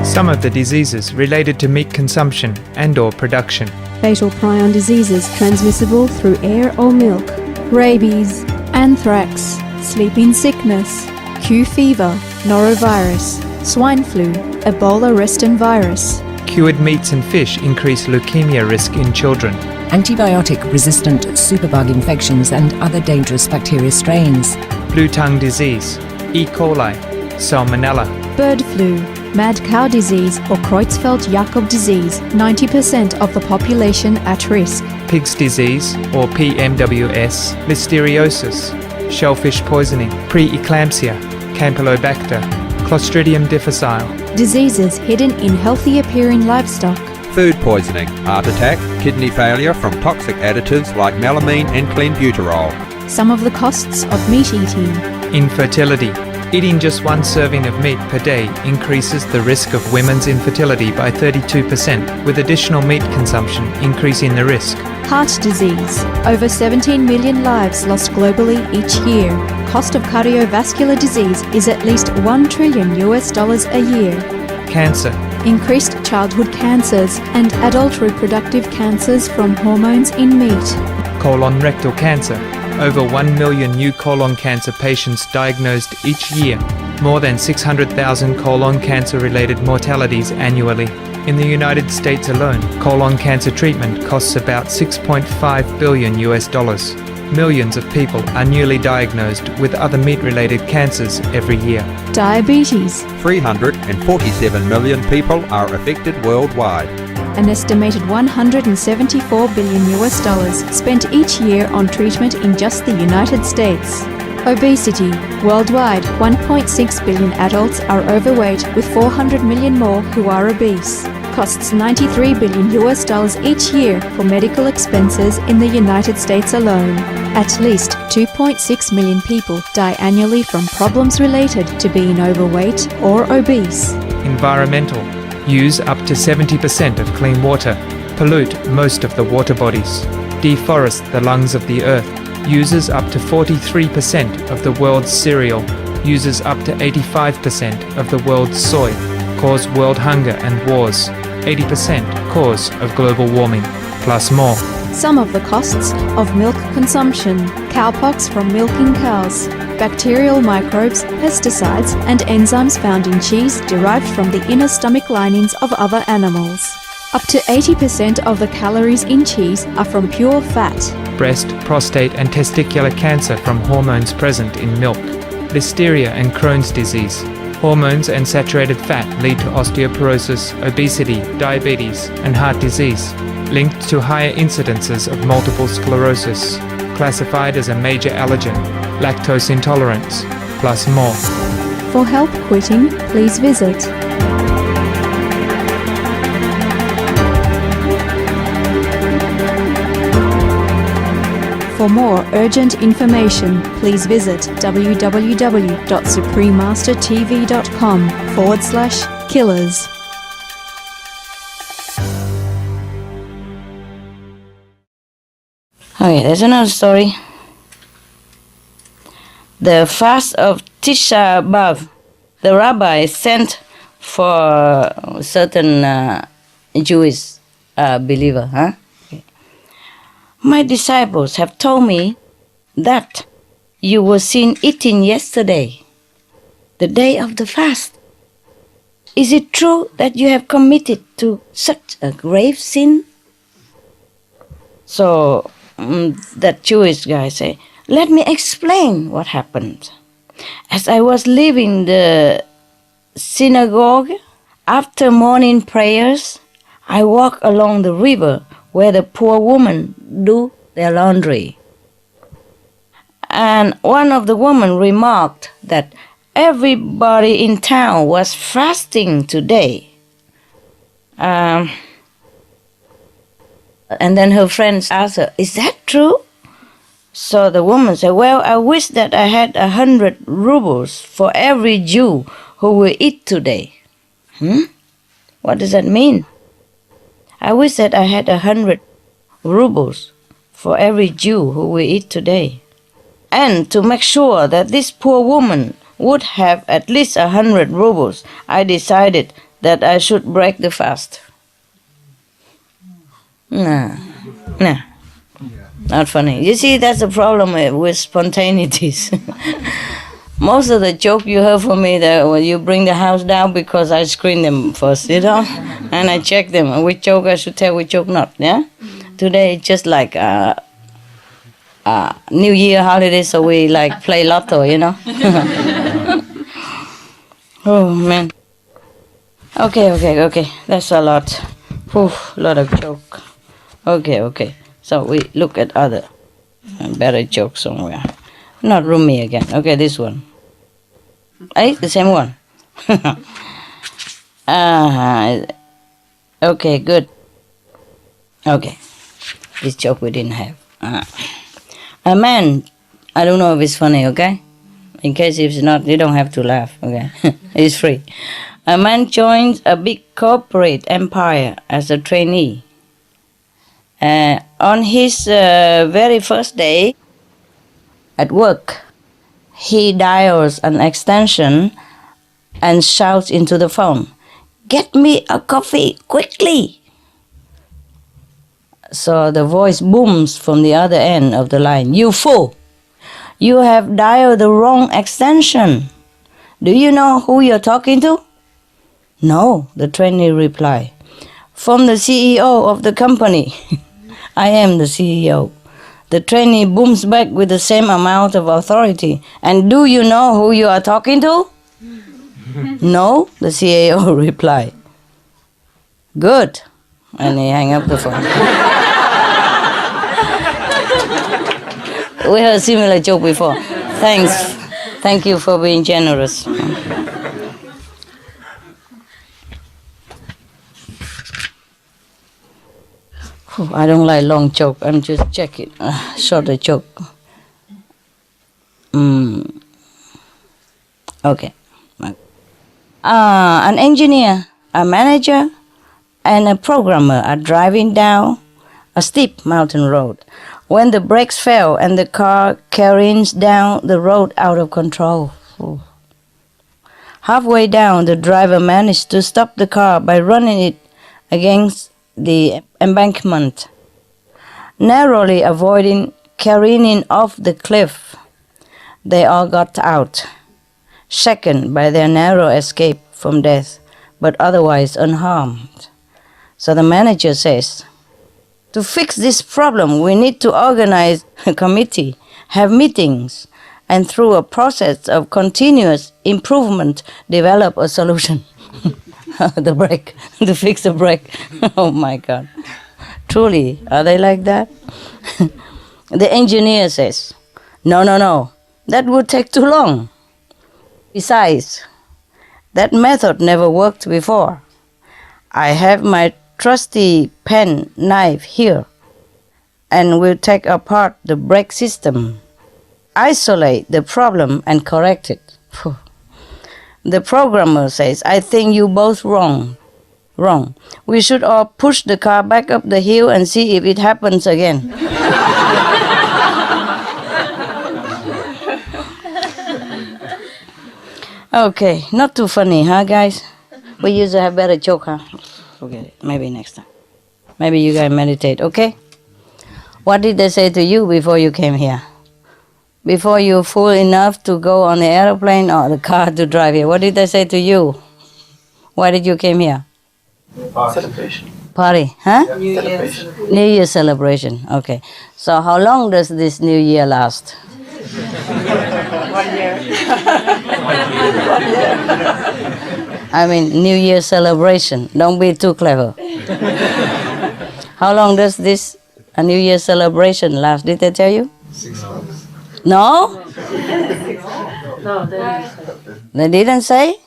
Some of the diseases related to meat consumption and/or production. Fatal prion diseases transmissible through air or milk. Rabies, anthrax, sleeping sickness, Q fever, norovirus, swine flu, Ebola reston virus. Cured meats and fish increase leukemia risk in children. Antibiotic-resistant superbug infections and other dangerous bacteria strains. Blue tongue disease, E. coli, Salmonella. Bird flu, mad cow disease or Creutzfeldt-Jakob disease, 90% of the population at risk. Pig's disease or PMWS, Listeriosis, shellfish poisoning, preeclampsia, Campylobacter, Clostridium difficile. Diseases hidden in healthy appearing livestock. Food poisoning, heart attack, kidney failure from toxic additives like melamine and clenbuterol. Some of the costs of meat eating. Infertility. Eating just one serving of meat per day increases the risk of women's infertility by 32%, with additional meat consumption increasing the risk. Heart disease. Over 17 million lives lost globally each year. Cost of cardiovascular disease is at least $1 trillion a year. Cancer. Increased childhood cancers and adult reproductive cancers from hormones in meat. Colon rectal cancer. Over 1 million new colon cancer patients diagnosed each year. More than 600,000 colon cancer-related mortalities annually. In the United States alone, colon cancer treatment costs about $6.5 billion. Millions of people are newly diagnosed with other meat-related cancers every year. Diabetes. 347 million people are affected worldwide. An estimated $174 billion spent each year on treatment in just the United States. Obesity. Worldwide, 1.6 billion adults are overweight, with 400 million more who are obese. Costs $93 billion each year for medical expenses in the United States alone. At least 2.6 million people die annually from problems related to being overweight or obese. Environmental. Use up to 70% of clean water. Pollute most of the water bodies. Deforest the lungs of the earth. Uses up to 43% of the world's cereal. Uses up to 85% of the world's soy. Cause world hunger and wars. 80% cause of global warming, plus more. Some of the costs of milk consumption. Cowpox from milking cows. Bacterial microbes, pesticides, and enzymes found in cheese derived from the inner stomach linings of other animals. Up to 80% of the calories in cheese are from pure fat. Breast, prostate, and testicular cancer from hormones present in milk. Listeria and Crohn's disease. Hormones and saturated fat lead to osteoporosis, obesity, diabetes, and heart disease, linked to higher incidences of multiple sclerosis, classified as a major allergen, lactose intolerance, plus more. For help quitting, please visit For more urgent information, please visit www.suprememastertv.com/killers. Okay, there's another story. The fast of Tisha B'Av, the rabbi sent for a certain Jewish believer, huh? My disciples have told me that you were seen eating yesterday, the day of the fast. Is it true that you have committed to such a grave sin? So that Jewish guy say, let me explain what happened. As I was leaving the synagogue after morning prayers, I walked along the river where the poor women do their laundry. And one of the women remarked that everybody in town was fasting today. And then her friends asked her, is that true? So the woman said, well, I wish that I had 100 rubles for every Jew who who will eat today. What does that mean? I wish that I had 100 rubles for every Jew who will eat today. And to make sure that this poor woman would have at least 100 rubles, I decided that I should break the fast. Nah, not funny. You see, that's the problem with spontaneities. Most of the joke you heard from me that when you bring the house down because I screen them first, and I check them which joke I should tell, which joke not. Yeah. Today it's just like New Year holiday, so we like play lotto, Oh man. Okay. That's a lot. Lot of joke. Okay. So we look at other better joke somewhere. Not Rumi again. Okay, this one. The same one. Okay, good. Okay. This joke we didn't have. A man, I don't know if it's funny, okay? In case if it's not, you don't have to laugh, okay? It's free. A man joins a big corporate empire as a trainee. On his very first day at work, he dials an extension and shouts into the phone, "Get me a coffee, quickly!" So the voice booms from the other end of the line, "You fool! You have dialed the wrong extension. Do you know who you're talking to?" "No," the trainee replied. "From the CEO of the company." "I am the CEO." The trainee booms back with the same amount of authority. "And do you know who you are talking to?" "No," the CEO replied. "Good." And he hung up the phone. We heard a similar joke before. Thanks. Thank you for being generous. I don't like long joke. I'm just checking. Shorter joke. Okay. An engineer, a manager, and a programmer are driving down a steep mountain road when the brakes fail and the car careens down the road out of control. Halfway down, the driver managed to stop the car by running it against the embankment, narrowly avoiding careening off the cliff. They all got out, shaken by their narrow escape from death, but otherwise unharmed. So the manager says, "To fix this problem, we need to organize a committee, have meetings, and through a process of continuous improvement, develop a solution." The brake, to fix the brake. Oh my God. Truly, are they like that? The engineer says, No, that would take too long. Besides, that method never worked before. I have my trusty pen knife here and will take apart the brake system, isolate the problem and correct it. The programmer says, "I think you both wrong. We should all push the car back up the hill and see if it happens again." Okay, not too funny, huh, guys? We used to have better joke, huh? Forget it. Maybe next time. Maybe you guys meditate, okay? What did they say to you before you came here? Before you fool enough to go on the airplane or the car to drive here, what did they say to you? Why did you came here? Celebration. Party, huh? New Year's. New Year celebration, okay. So how long does this New Year last? 1 year. I mean, New Year celebration. Don't be too clever. How long does this New Year celebration last? Did they tell you? 6 months. No? No, They didn't say?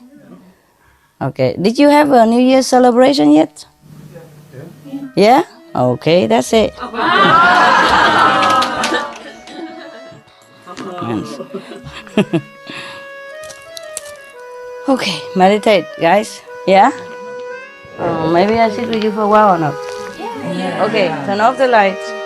Okay. Did you have a New Year celebration yet? Yeah? Okay, that's it. Okay, meditate, guys. Yeah? Maybe I sit with you for a while or not? Okay, turn off the lights.